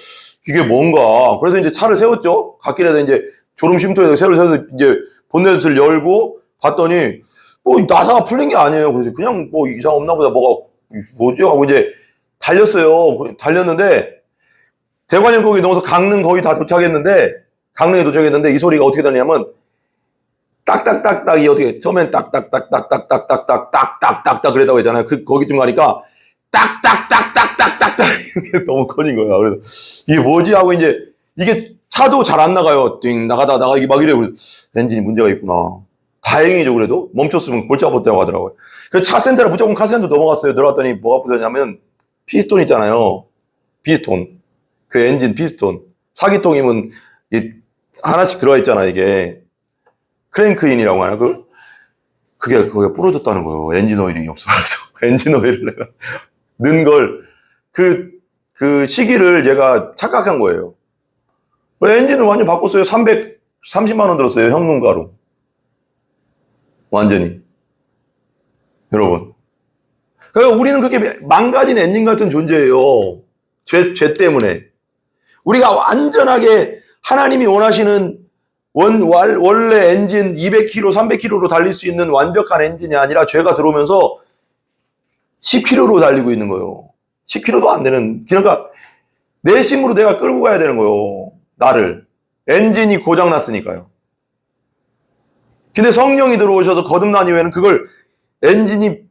S1: 이게 뭔가. 그래서 이제 차를 세웠죠. 갓길에다 이제 졸음 쉼터에서 차를 세워서 이제 본넷을 열고 봤더니 뭐 나사가 풀린 게 아니에요. 그래서 그냥 뭐 이상 없나 보다. 뭐지? 하고 이제 달렸어요. 달렸는데 대관령 거기 넘어서 강릉 거의 다 도착했는데 강릉에 도착했는데 이 소리가 어떻게 들리냐면 딱딱딱딱이 어떻게 처음엔 딱딱딱딱딱딱딱딱딱딱 그랬다고 했잖아요. 거기쯤 가니까 딱딱딱딱딱딱딱 이게 너무 커진 거야. 그래서 이게 뭐지 하고 이제 이게 차도 잘 안 나가요. 띵 나가다 나가기 막 이래요. 엔진이 문제가 있구나. 다행이죠. 그래도 멈췄으면 골치 아팠다고 하더라고요. 그래서 차 센터를 무조건 카센터 넘어갔어요. 들어갔더니 뭐가 부서졌냐면 피스톤 있잖아요. 피스톤. 그 엔진 피스톤. 사기통이면 하나씩 들어가 있잖아 이게. 크랭크인이라고 하나? 그게 부러졌다는 거예요. 엔진 오일이 없어서. 엔진 오일을 내가 넣은 걸, 그 시기를 제가 착각한 거예요. 엔진을 완전 바꿨어요. 330만원 들었어요. 현금가로. 완전히. 여러분. 그러니까 우리는 그렇게 망가진 엔진 같은 존재예요. 죄 때문에. 우리가 완전하게 하나님이 원하시는 원래 엔진 200km, 300km로 달릴 수 있는 완벽한 엔진이 아니라 죄가 들어오면서 10km로 달리고 있는 거예요. 10km도 안 되는. 그러니까 내 힘으로 내가 끌고 가야 되는 거예요. 나를. 엔진이 고장났으니까요. 근데 성령이 들어오셔서 거듭난 이후에는 그걸 엔진이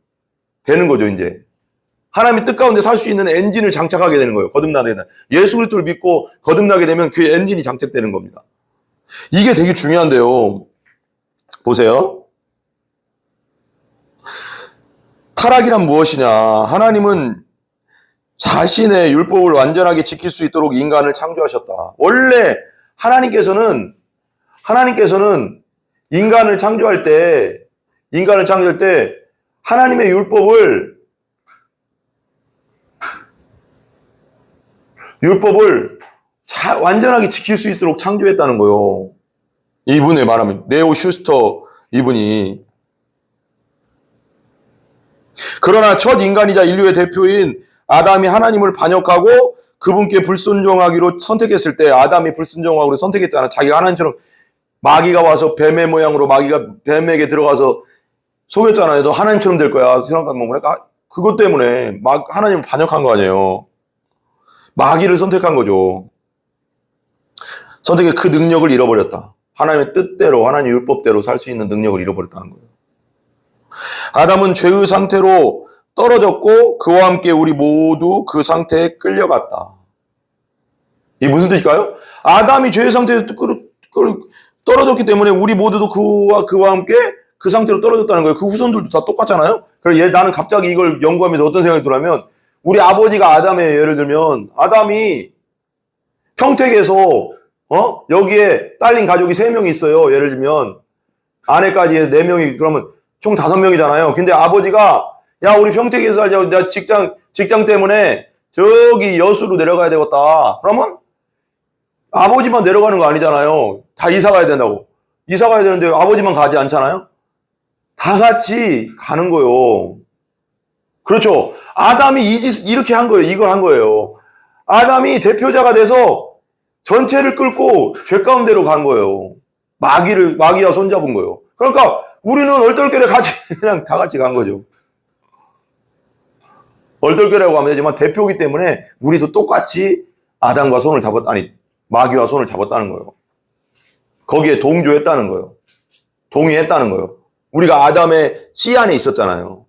S1: 되는 거죠, 이제. 하나님의 뜻 가운데 살 수 있는 엔진을 장착하게 되는 거예요. 거듭나게 되는. 예수 그리스도를 믿고 거듭나게 되면 그 엔진이 장착되는 겁니다. 이게 되게 중요한데요. 보세요. 타락이란 무엇이냐? 하나님은 자신의 율법을 완전하게 지킬 수 있도록 인간을 창조하셨다. 원래 하나님께서는 인간을 창조할 때 하나님의 율법을 완전하게 지킬 수 있도록 창조했다는 거예요. 이분의 말하면 네오 슈스터 이분이. 그러나 첫 인간이자 인류의 대표인 아담이 하나님을 반역하고 그분께 불순종하기로 선택했을 때 아담이 불순종하기로 선택했잖아. 자기가 하나님처럼 마귀가 와서 뱀의 모양으로 마귀가 뱀에게 들어가서 속였잖아요. 너 하나님처럼 될 거야. 생각하면 뭐랄까? 그것 때문에 하나님을 반역한 거 아니에요. 마귀를 선택한 거죠. 선택의 그 능력을 잃어버렸다. 하나님의 뜻대로, 하나님의 율법대로 살 수 있는 능력을 잃어버렸다는 거예요. 아담은 죄의 상태로 떨어졌고 그와 함께 우리 모두 그 상태에 끌려갔다. 이게 무슨 뜻일까요? 아담이 죄의 상태에 떨어졌기 때문에 우리 모두도 그와 함께 그 상태로 떨어졌다는 거예요. 그 후손들도 다 똑같잖아요. 그래서 나는 갑자기 이걸 연구하면서 어떤 생각이 들냐면 우리 아버지가 아담이에요. 예를 들면 아담이 평택에서 여기에 딸린 가족이 3명이 있어요. 예를 들면 아내까지 해서 4명이 그러면 총 5명이잖아요. 근데 아버지가 야 우리 평택에서 살자. 나 직장 때문에 저기 여수로 내려가야 되겠다. 그러면 아버지만 내려가는 거 아니잖아요. 다 이사 가야 된다고. 이사 가야 되는데 아버지만 가지 않잖아요. 다 같이 가는 거예요. 그렇죠. 아담이 이렇게 한 거예요. 이걸 한 거예요. 아담이 대표자가 돼서 전체를 끌고 죄 가운데로 간 거예요. 마귀와 손잡은 거예요. 그러니까 우리는 얼떨결에 그냥 다 같이 간 거죠. 얼떨결이라고 하면 되지만 대표이기 때문에 우리도 똑같이 아담과 마귀와 손을 잡았다는 거예요. 거기에 동조했다는 거예요. 동의했다는 거예요. 우리가 아담의 씨 안에 있었잖아요.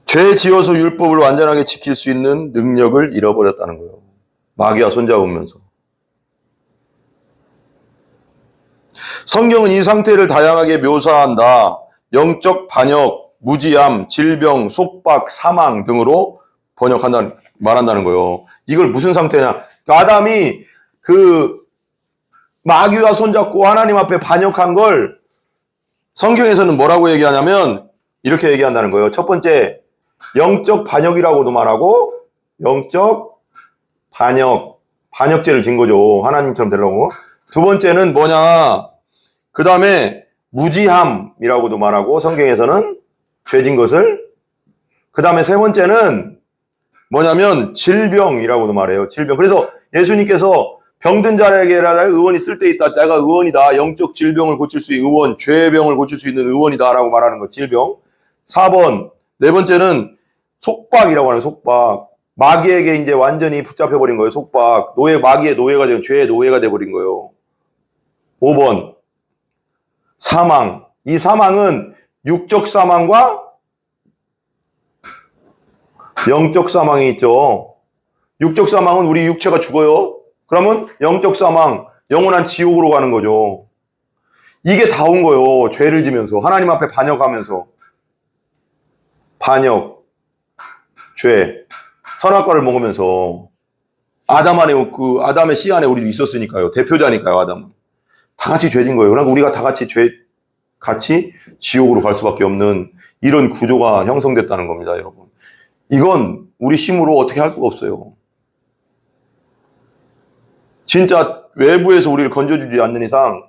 S1: 죄 지어서 율법을 완전하게 지킬 수 있는 능력을 잃어버렸다는 거예요. 마귀와 손잡으면서. 성경은 이 상태를 다양하게 묘사한다. 영적 반역, 무지함, 질병, 속박, 사망 등으로 말한다는 거예요. 이걸 무슨 상태냐? 아담이 그 마귀와 손잡고 하나님 앞에 반역한 걸 성경에서는 뭐라고 얘기하냐면 이렇게 얘기한다는 거예요. 첫 번째, 영적 반역이라고도 말하고 영적 반역죄를 진 거죠. 하나님처럼 되려고. 두 번째는 뭐냐? 그 다음에 무지함이라고도 말하고 성경에서는 죄진 것을. 그 다음에 세 번째는 뭐냐면 질병이라고도 말해요. 질병. 그래서 예수님께서 병든 자에게라 의원이 쓸 때 있다. 내가 의원이다. 영적 질병을 고칠 수 있는 의원, 죄의 병을 고칠 수 있는 의원이다 라고 말하는 거. 질병. 4번. 네 번째는 속박이라고 하는 속박. 마귀에게 이제 완전히 붙잡혀버린 거예요. 속박. 마귀의 노예가 되고 죄의 노예가 돼버린 거예요. 5번. 사망. 이 사망은 육적 사망과 영적 사망이 있죠. 육적 사망은 우리 육체가 죽어요. 그러면 영적 사망, 영원한 지옥으로 가는 거죠. 이게 다 온 거예요. 죄를 지면서. 하나님 앞에 반역하면서. 반역, 죄, 선악과를 먹으면서. 아담의 씨 안에 우리도 있었으니까요. 대표자니까요, 아담은. 다 같이 죄진 거예요. 그러니까 우리가 다 같이 같이 지옥으로 갈 수밖에 없는 이런 구조가 형성됐다는 겁니다, 여러분. 이건 우리 힘으로 어떻게 할 수가 없어요. 진짜 외부에서 우리를 건져주지 않는 이상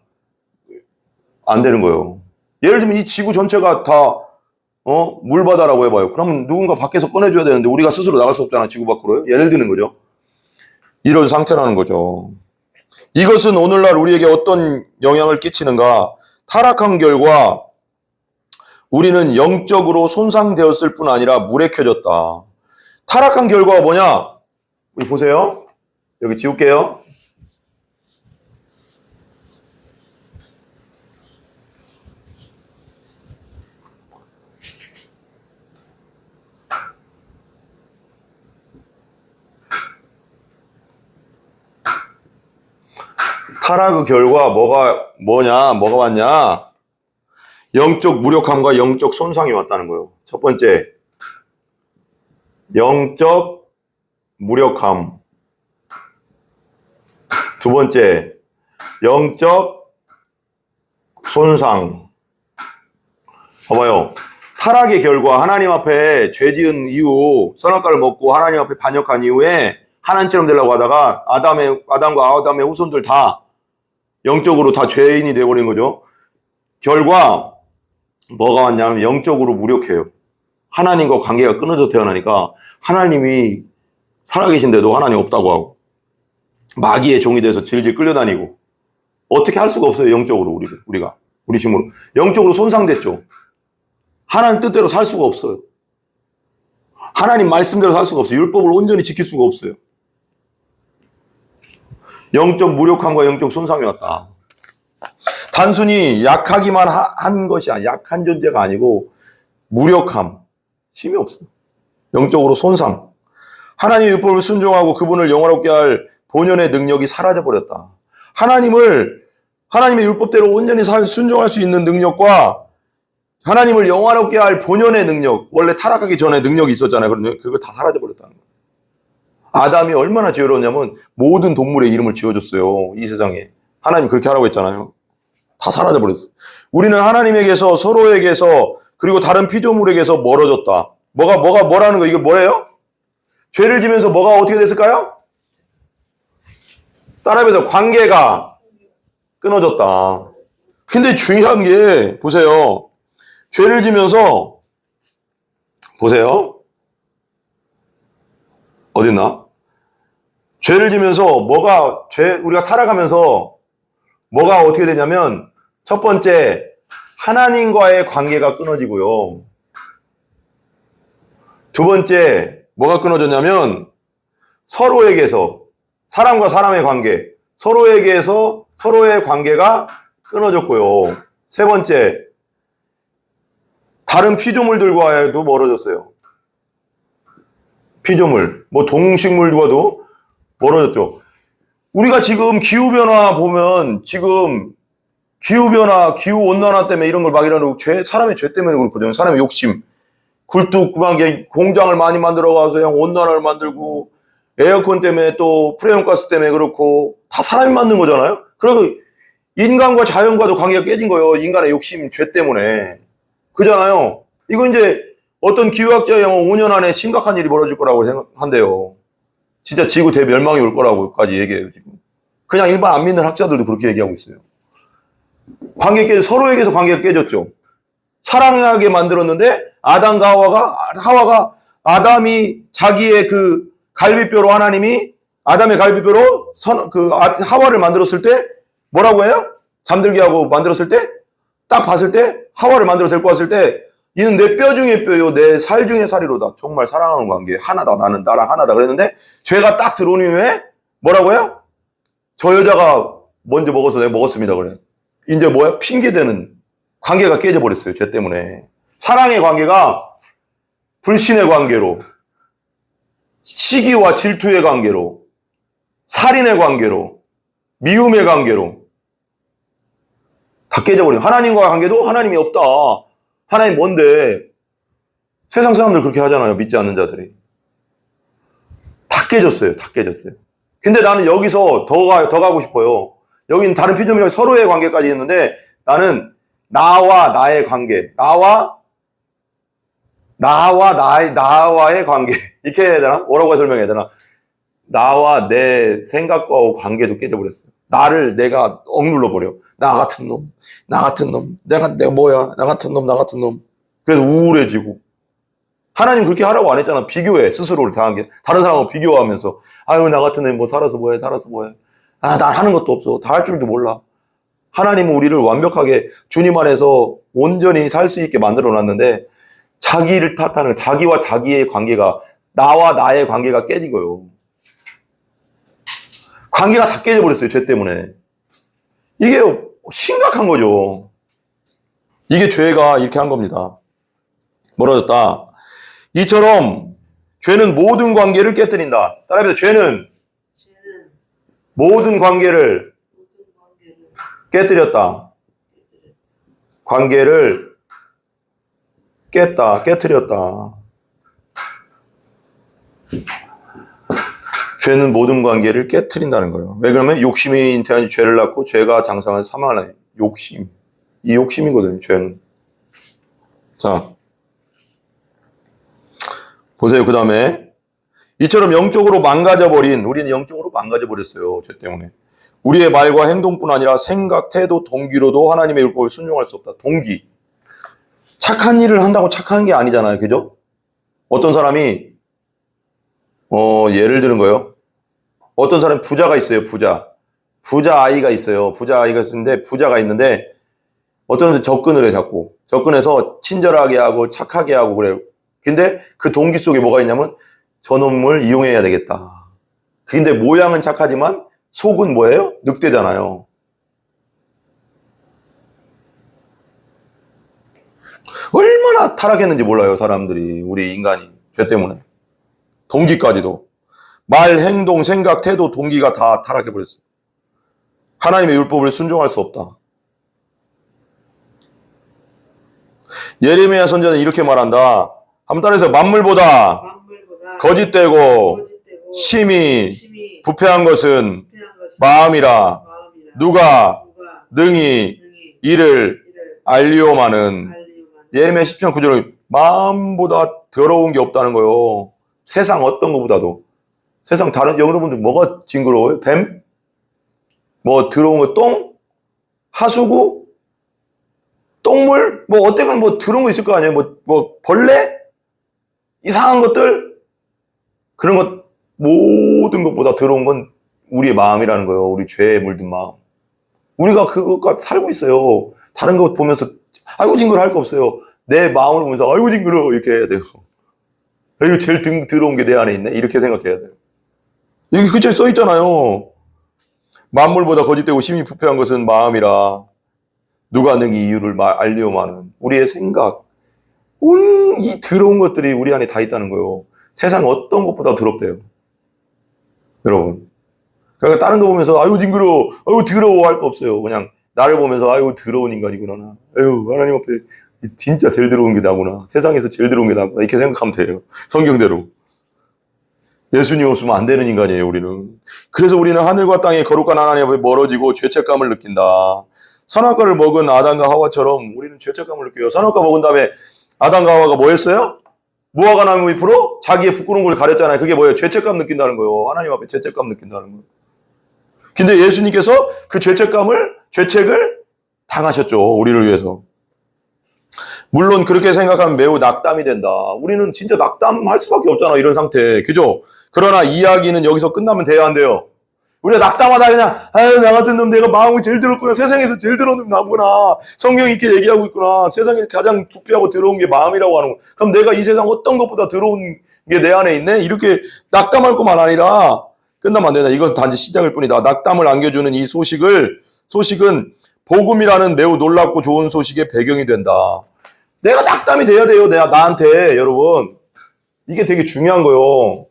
S1: 안 되는 거예요. 예를 들면 이 지구 전체가 다 물바다라고 해봐요. 그러면 누군가 밖에서 꺼내줘야 되는데 우리가 스스로 나갈 수 없잖아, 지구 밖으로요. 예를 드는 거죠. 이런 상태라는 거죠. 이것은 오늘날 우리에게 어떤 영향을 끼치는가? 타락한 결과 우리는 영적으로 손상되었을 뿐 아니라 무력해졌다. 타락한 결과가 뭐냐? 여기 보세요. 여기 지울게요. 타락의 결과 뭐가 왔냐? 영적 무력함과 영적 손상이 왔다는 거예요. 첫 번째, 영적 무력함. 두 번째, 영적 손상. 봐봐요. 타락의 결과, 하나님 앞에 죄 지은 이후, 선악과를 먹고 하나님 앞에 반역한 이후에 하나님처럼 되려고 하다가 아담과 아담의 후손들 다 영적으로 다 죄인이 되어버린 거죠. 결과 뭐가 왔냐면 영적으로 무력해요. 하나님과 관계가 끊어져 태어나니까 하나님이 살아계신데도 하나님 없다고 하고 마귀의 종이 돼서 질질 끌려다니고 어떻게 할 수가 없어요. 영적으로 우리가 우리 힘으로 영적으로 손상됐죠. 하나님 뜻대로 살 수가 없어요. 하나님 말씀대로 살 수가 없어요. 율법을 온전히 지킬 수가 없어요. 영적 무력함과 영적 손상이 왔다. 단순히 약하기만 한 것이 아니라 약한 존재가 아니고 무력함, 힘이 없어. 영적으로 손상. 하나님의 율법을 순종하고 그분을 영화롭게 할 본연의 능력이 사라져버렸다. 하나님의 율법대로 온전히 순종할 수 있는 능력과 하나님을 영화롭게 할 본연의 능력, 원래 타락하기 전에 능력이 있었잖아요. 그런데 그거 다 사라져버렸다는 거예요. 아담이 얼마나 지혜로웠냐면 모든 동물의 이름을 지어줬어요. 이 세상에. 하나님 그렇게 하라고 했잖아요. 다 사라져버렸어. 우리는 하나님에게서 서로에게서 그리고 다른 피조물에게서 멀어졌다. 뭐라는 거 이게 뭐예요? 죄를 지면서 뭐가 어떻게 됐을까요? 따라해서 관계가 끊어졌다. 근데 중요한 게 보세요. 죄를 지면서 보세요. 어딨나? 죄를 지면서 우리가 타락하면서 뭐가 어떻게 되냐면 첫 번째 하나님과의 관계가 끊어지고요. 두 번째, 뭐가 끊어졌냐면 서로에게서, 사람과 사람의 관계, 서로에게서 서로의 관계가 끊어졌고요. 세 번째, 다른 피조물들과도 멀어졌어요. 피조물, 뭐 동식물과도 멀어졌죠. 우리가 지금 기후변화 보면 지금 기후변화, 기후온난화 때문에 이런 걸 막 이러는 사람의 죄 때문에 그렇거든요. 사람의 욕심. 굴뚝 막 공장을 많이 만들어가서 그냥 온난화를 만들고 에어컨 때문에 또 프레온가스 때문에 그렇고 다 사람이 만든 거잖아요. 그리고 인간과 자연과도 관계가 깨진 거예요. 인간의 욕심, 죄 때문에. 그잖아요. 이거 이제 어떤 기후학자의 5년 안에 심각한 일이 벌어질 거라고 생각한대요. 진짜 지구 대멸망이 올 거라고까지 얘기해요, 지금. 그냥 일반 안 믿는 학자들도 그렇게 얘기하고 있어요. 서로에게서 관계가 깨졌죠. 사랑하게 만들었는데, 하와가, 아담이 자기의 그 갈비뼈로 하나님이, 아담의 갈비뼈로 하와를 만들었을 때, 뭐라고 해요? 잠들게 하고 만들었을 때, 딱 봤을 때, 하와를 만들어 데리고 왔을 때, 이는 내 뼈 중에 뼈요, 내 살 중에 살이로다. 정말 사랑하는 관계. 하나다, 나는 나랑 하나다. 그랬는데, 죄가 딱 들어온 이후에, 뭐라고 해요? 저 여자가 먼저 먹어서 내가 먹었습니다. 그래. 이제 뭐야? 핑계대는 관계가 깨져버렸어요. 죄 때문에. 사랑의 관계가 불신의 관계로, 시기와 질투의 관계로, 살인의 관계로, 미움의 관계로 다 깨져버려요. 하나님과의 관계도 하나님이 없다. 하나님 뭔데? 세상 사람들 그렇게 하잖아요. 믿지 않는 자들이. 다 깨졌어요. 다 깨졌어요. 근데 나는 여기서 더 가고 싶어요. 여기는 다른 피조물이랑 서로의 관계까지 했는데 나는 나와 나의 관계, 나와의 관계 이렇게 해야 되나? 뭐라고 설명해야 되나? 나와 내 생각과 관계도 깨져버렸어요. 나를 내가 억눌러 버려. 나 같은 놈, 내가 뭐야? 나 같은 놈. 그래서 우울해지고. 하나님 그렇게 하라고 안 했잖아. 비교해 스스로를 다른 사람하고 비교하면서 아유 나 같은 애 뭐 살아서 뭐해. 아, 난 하는 것도 없어. 다 할 줄도 몰라. 하나님은 우리를 완벽하게 주님 안에서 온전히 살 수 있게 만들어 놨는데 자기를 탓하는 자기와 자기의 관계가 나와 나의 관계가 깨진 거예요. 관계가 다 깨져버렸어요. 죄 때문에. 이게 심각한 거죠. 이게 죄가 이렇게 한 겁니다. 멀어졌다. 이처럼 죄는 모든 관계를 깨뜨린다. 따라해서 죄는 모든 관계를 깨뜨렸다. 관계를 깨뜨렸다. 죄는 모든 관계를 깨뜨린다는 거예요. 왜 그러면 욕심이 잉태한 죄를 낳고 죄가 장성한 사망을 욕심. 이 욕심이거든요, 죄는. 자. 보세요. 그 다음에 이처럼 영적으로 우리는 영적으로 망가져버렸어요. 죄 때문에. 우리의 말과 행동뿐 아니라 생각, 태도, 동기로도 하나님의 율법을 순종할 수 없다. 동기. 착한 일을 한다고 착한 게 아니잖아요. 그죠? 어떤 사람이 예를 드는 거예요. 어떤 사람이 부자가 있어요. 부자 아이가 있어요. 부자가 있는데 어떤 사람이 접근을 해 자꾸. 접근해서 친절하게 하고 착하게 하고 그래요. 근데 그 동기 속에 뭐가 있냐면 저놈을 이용해야 되겠다. 근데 모양은 착하지만 속은 뭐예요? 늑대잖아요. 얼마나 타락했는지 몰라요. 사람들이. 우리 인간이. 죄 때문에. 동기까지도. 말, 행동, 생각, 태도, 동기가 다 타락해버렸어요. 하나님의 율법을 순종할 수 없다. 예레미야 선지자는 이렇게 말한다. 한번 따라해서 만물보다 거짓되고 심히 부패한 것은 마음이라 누가 능히 이를 알리오마는. 예레미야 10편 9절에 마음보다 더러운 게 없다는 거예요. 세상 어떤 것보다도. 세상 다른 여러분들 뭐가 징그러워요? 뱀? 뭐 더러운 거 똥? 하수구? 똥물? 뭐 어때건 뭐 더러운 거 있을 거 아니에요? 뭐 벌레? 이상한 것들? 그런 것 모든 것보다 더러운 건 우리의 마음이라는 거예요. 우리 죄에 물든 마음. 우리가 그것과 살고 있어요. 다른 것 보면서 아이고 징그러 할 거 없어요. 내 마음을 보면서 아이고 징그러 이렇게 해야 돼요. 이거 제일 더러운 게 내 안에 있네. 이렇게 생각해야 돼요. 여기 그쵸 써 있잖아요. 만물보다 거짓되고 심히 부패한 것은 마음이라 누가 능히 이유를 알리오마는 우리의 생각. 온 이 더러운 것들이 우리 안에 다 있다는 거예요. 세상 어떤 것보다 더럽대요. 여러분. 그러니까 다른 거 보면서 아이고 징그러워, 아이고 더러워 할 거 없어요. 그냥 나를 보면서 아이고 더러운 인간이구나. 아이고 하나님 앞에 진짜 제일 더러운 게 나구나. 세상에서 제일 더러운 게 나구나. 이렇게 생각하면 돼요. 성경대로. 예수님 없으면 안 되는 인간이에요, 우리는. 그래서 우리는 하늘과 땅의 거룩한 하나님 앞에 멀어지고 죄책감을 느낀다. 선악과를 먹은 아담과 하와처럼 우리는 죄책감을 느껴요. 선악과 먹은 다음에 아담과 하와가 뭐 했어요? 무화과 나무 잎으로 자기의 부끄러운 걸 가렸잖아요. 그게 뭐예요? 죄책감 느낀다는 거예요. 하나님 앞에 죄책감 느낀다는 거예요. 근데 예수님께서 그 죄책을 당하셨죠. 우리를 위해서. 물론 그렇게 생각하면 매우 낙담이 된다. 우리는 진짜 낙담할 수밖에 없잖아. 이런 상태. 그죠? 그러나 이야기는 여기서 끝나면 돼야 안 돼요. 우리가 낙담하다 그냥 아유 나 같은 놈 내가 마음이 제일 더럽구나. 세상에서 제일 더러운 놈 나구나. 성경이 이렇게 얘기하고 있구나. 세상에 가장 부패하고 더러운 게 마음이라고 하는 거. 그럼 내가 이 세상 어떤 것보다 더러운 게 내 안에 있네? 이렇게 낙담할 것만 아니라 끝나면 안 된다. 이건 단지 시작일 뿐이다. 낙담을 안겨주는 이 소식은 복음이라는 매우 놀랍고 좋은 소식의 배경이 된다. 내가 낙담이 돼야 돼요. 나한테 여러분. 이게 되게 중요한 거예요.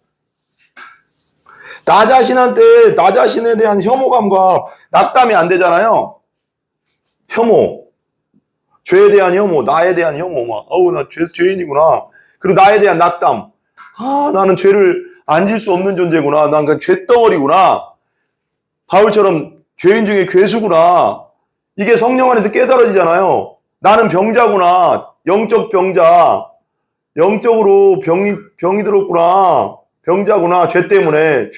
S1: 나 자신에 대한 혐오감과 낙담이 안 되잖아요. 혐오. 죄에 대한 혐오, 나에 대한 혐오. 나 죄인이구나. 그리고 나에 대한 낙담. 나는 죄를 안 질 수 없는 존재구나. 난 그냥 죄덩어리구나. 바울처럼 죄인 중에 괴수구나. 이게 성령 안에서 깨달아지잖아요. 나는 병자구나. 영적 병자. 영적으로 병이 들었구나. 병자구나. 죄 때문에.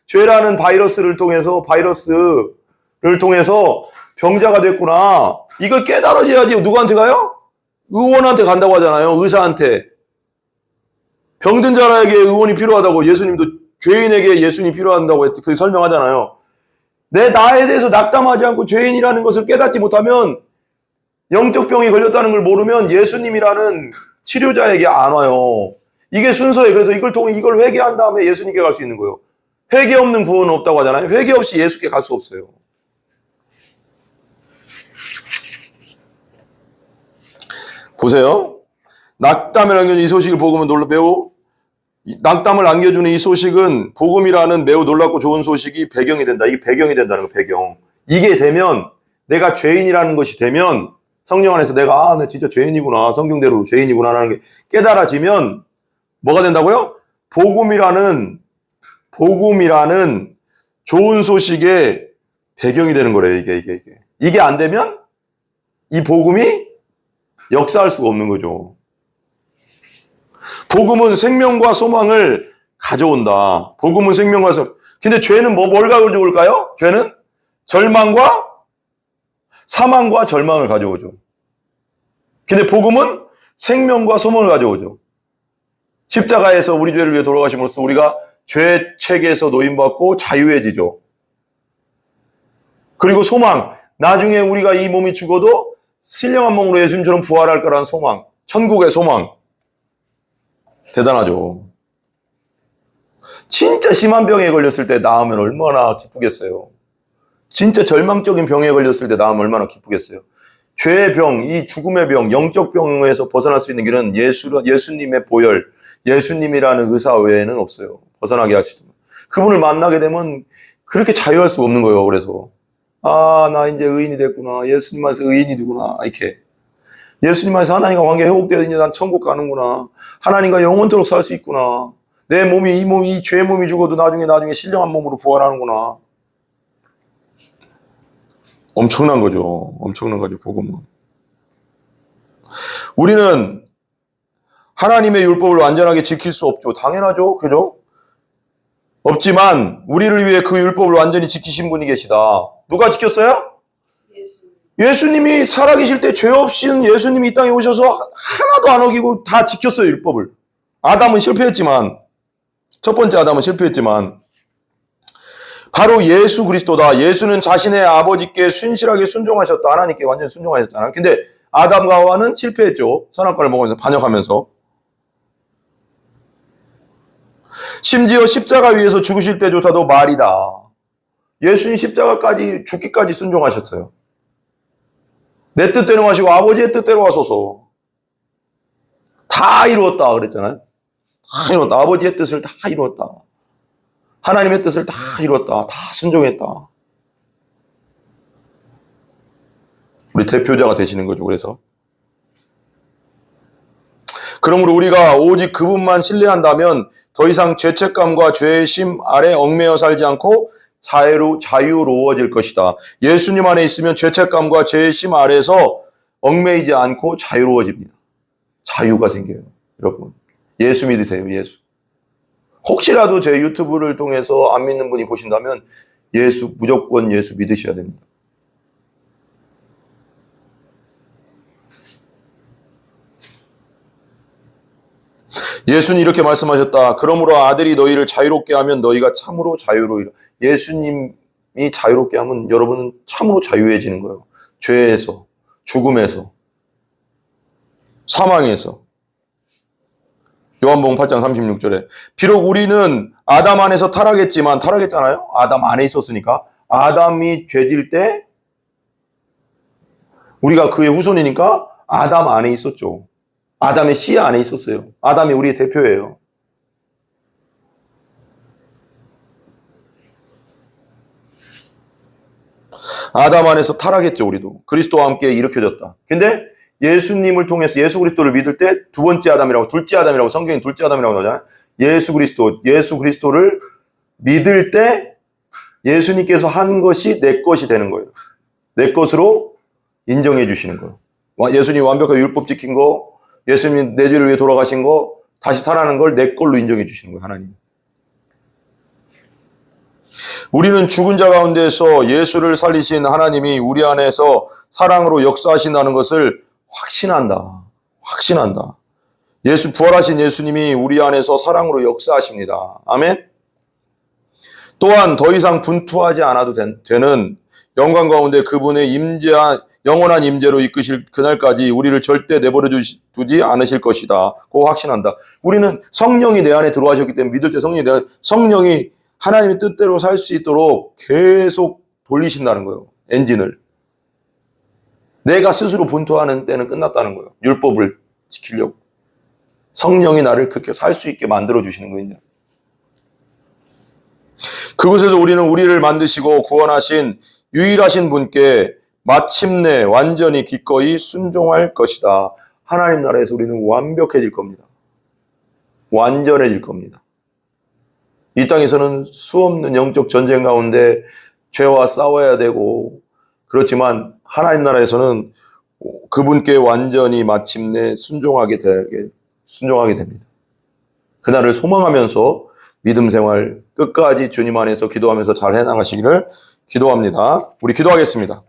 S1: 죄라는 바이러스를 통해서 병자가 됐구나. 이걸 깨달아져야지. 누구한테 가요? 의원한테 간다고 하잖아요. 의사한테. 병든 자에게 의원이 필요하다고 예수님도 죄인에게 예수님이 필요한다고 그렇게 설명하잖아요. 나에 대해서 낙담하지 않고 죄인이라는 것을 깨닫지 못하면 영적 병이 걸렸다는 걸 모르면 예수님이라는 치료자에게 안 와요. 이게 순서예요. 그래서 이걸 회개한 다음에 예수님께 갈 수 있는 거예요. 회개 없는 구원은 없다고 하잖아요. 회개 없이 예수께 갈 수 없어요. 보세요. 낙담을 안겨주는 이 소식을 복음은 낙담을 안겨주는 이 소식은 복음이라는 매우 놀랍고 좋은 소식이 배경이 된다. 이게 배경이 된다는 거, 배경. 이게 되면 내가 죄인이라는 것이 되면 성령 안에서 내가 나 진짜 죄인이구나. 성경대로 죄인이구나 하는 게 깨달아지면 뭐가 된다고요? 복음이라는 좋은 소식의 배경이 되는 거래요. 이게 안 되면 이 복음이 역사할 수가 없는 거죠. 복음은 생명과 소망을 가져온다. 복음은 생명과 소망. 근데 죄는 뭘 가져올까요? 죄는 사망과 절망을 가져오죠. 근데 복음은 생명과 소망을 가져오죠. 십자가에서 우리 죄를 위해 돌아가심으로써 우리가 죄 책에서 노임받고 자유해지죠. 그리고 소망. 나중에 우리가 이 몸이 죽어도 신령한 몸으로 예수님처럼 부활할 거라는 소망. 천국의 소망. 대단하죠. 진짜 심한 병에 걸렸을 때 나으면 얼마나 기쁘겠어요. 진짜 절망적인 병에 걸렸을 때 나으면 얼마나 기쁘겠어요. 죄의 병, 이 죽음의 병, 영적 병에서 벗어날 수 있는 길은 예수님의 보혈, 예수님이라는 의사 외에는 없어요. 벗어나게 하시죠. 그분을 만나게 되면 그렇게 자유할 수가 없는 거예요. 그래서 나 이제 의인이 됐구나. 예수님 안에서 의인이 되구나. 이렇게. 예수님 안에서 하나님과 관계 회복되어 이제 난 천국 가는구나. 하나님과 영원토록 살 수 있구나. 내 몸이 이 죄 몸이 죽어도 나중에 신령한 몸으로 부활하는구나. 엄청난 거죠. 복음은. 우리는 하나님의 율법을 완전하게 지킬 수 없죠. 당연하죠. 그죠? 없지만 우리를 위해 그 율법을 완전히 지키신 분이 계시다. 누가 지켰어요? 예수님이 살아계실 때 죄 없인 예수님이 이 땅에 오셔서 하나도 안 어기고 다 지켰어요. 율법을. 첫 번째 아담은 실패했지만 바로 예수 그리스도다. 예수는 자신의 아버지께 순실하게 순종하셨다. 하나님께 완전히 순종하셨잖아요. 근데 아담과 하와는 실패했죠. 선악과를 먹으면서 반역하면서. 심지어 십자가 위에서 죽으실 때조차도 말이다. 예수님 십자가까지 죽기까지 순종하셨어요. 내 뜻대로 하시고 아버지의 뜻대로 하소서. 다 이루었다 그랬잖아요. 다 이루었다. 아버지의 뜻을 다 이루었다. 하나님의 뜻을 다 이루었다. 다 순종했다. 우리 대표자가 되시는 거죠. 그래서 그러므로 우리가 오직 그분만 신뢰한다면 더 이상 죄책감과 죄의 심 아래 얽매여 살지 않고 자유로워질 것이다. 예수님 안에 있으면 죄책감과 죄의 심 아래에서 얽매이지 않고 자유로워집니다. 자유가 생겨요. 여러분, 예수 믿으세요. 예수. 혹시라도 제 유튜브를 통해서 안 믿는 분이 보신다면 무조건 예수 믿으셔야 됩니다. 예수는 이렇게 말씀하셨다. 그러므로 아들이 너희를 자유롭게 하면 너희가 참으로 자유로이라. 예수님이 자유롭게 하면 여러분은 참으로 자유해지는 거예요. 죄에서, 죽음에서, 사망에서. 요한복음 8장 36절에 비록 우리는 아담 안에서 타락했잖아요. 아담 안에 있었으니까. 아담이 죄질 때 우리가 그의 후손이니까 아담 안에 있었죠. 아담의 씨 안에 있었어요. 아담이 우리의 대표예요. 아담 안에서 타락했죠. 우리도. 그리스도와 함께 일으켜졌다. 근데 예수님을 통해서 예수 그리스도를 믿을 때 두 번째 아담이라고, 둘째 아담이라고, 성경에 둘째 아담이라고 나오잖아요. 예수 그리스도를 믿을 때 예수님께서 한 것이 내 것이 되는 거예요. 내 것으로 인정해 주시는 거예요. 예수님이 완벽하게 율법 지킨 거, 예수님이 내 죄를 위해 돌아가신 거, 다시 살아나는 걸 내 걸로 인정해 주시는 거예요. 하나님. 우리는 죽은 자 가운데서 예수를 살리신 하나님이 우리 안에서 사랑으로 역사하신다는 것을 확신한다. 부활하신 예수님이 우리 안에서 사랑으로 역사하십니다. 아멘. 또한 더 이상 분투하지 않아도 되는 영광 가운데 그분의 영원한 임재로 이끄실 그날까지 우리를 절대 내버려 두지 않으실 것이다. 그거 확신한다. 우리는 성령이 내 안에 들어와셨기 때문에 믿을 때 성령이 하나님의 뜻대로 살 수 있도록 계속 돌리신다는 거예요. 엔진을. 내가 스스로 분투하는 때는 끝났다는 거예요. 율법을 지키려고. 성령이 나를 그렇게 살 수 있게 만들어 주시는 거예요. 그곳에서 우리를 만드시고 구원하신 유일하신 분께 마침내 완전히 기꺼이 순종할 것이다. 하나님 나라에서 우리는 완벽해질 겁니다. 완전해질 겁니다. 이 땅에서는 수없는 영적 전쟁 가운데 죄와 싸워야 되고, 그렇지만 하나님 나라에서는 그분께 완전히 마침내 순종하게 됩니다. 그날을 소망하면서 믿음 생활 끝까지 주님 안에서 기도하면서 잘 해나가시기를 기도합니다. 우리 기도하겠습니다.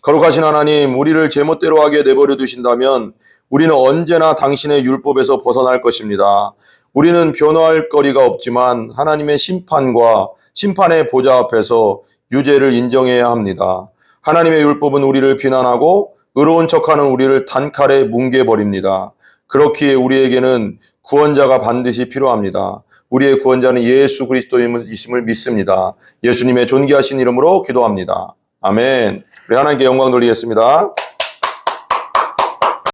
S1: 거룩하신 하나님, 우리를 제멋대로 하게 내버려 두신다면 우리는 언제나 당신의 율법에서 벗어날 것입니다. 우리는 변화할 거리가 없지만 하나님의 심판의 보좌 앞에서 유죄를 인정해야 합니다. 하나님의 율법은 우리를 비난하고 의로운 척하는 우리를 단칼에 뭉개버립니다. 그렇기에 우리에게는 구원자가 반드시 필요합니다. 우리의 구원자는 예수 그리스도이심을 믿습니다. 예수님의 존귀하신 이름으로 기도합니다. 아멘. 우리 하나님께 영광 돌리겠습니다.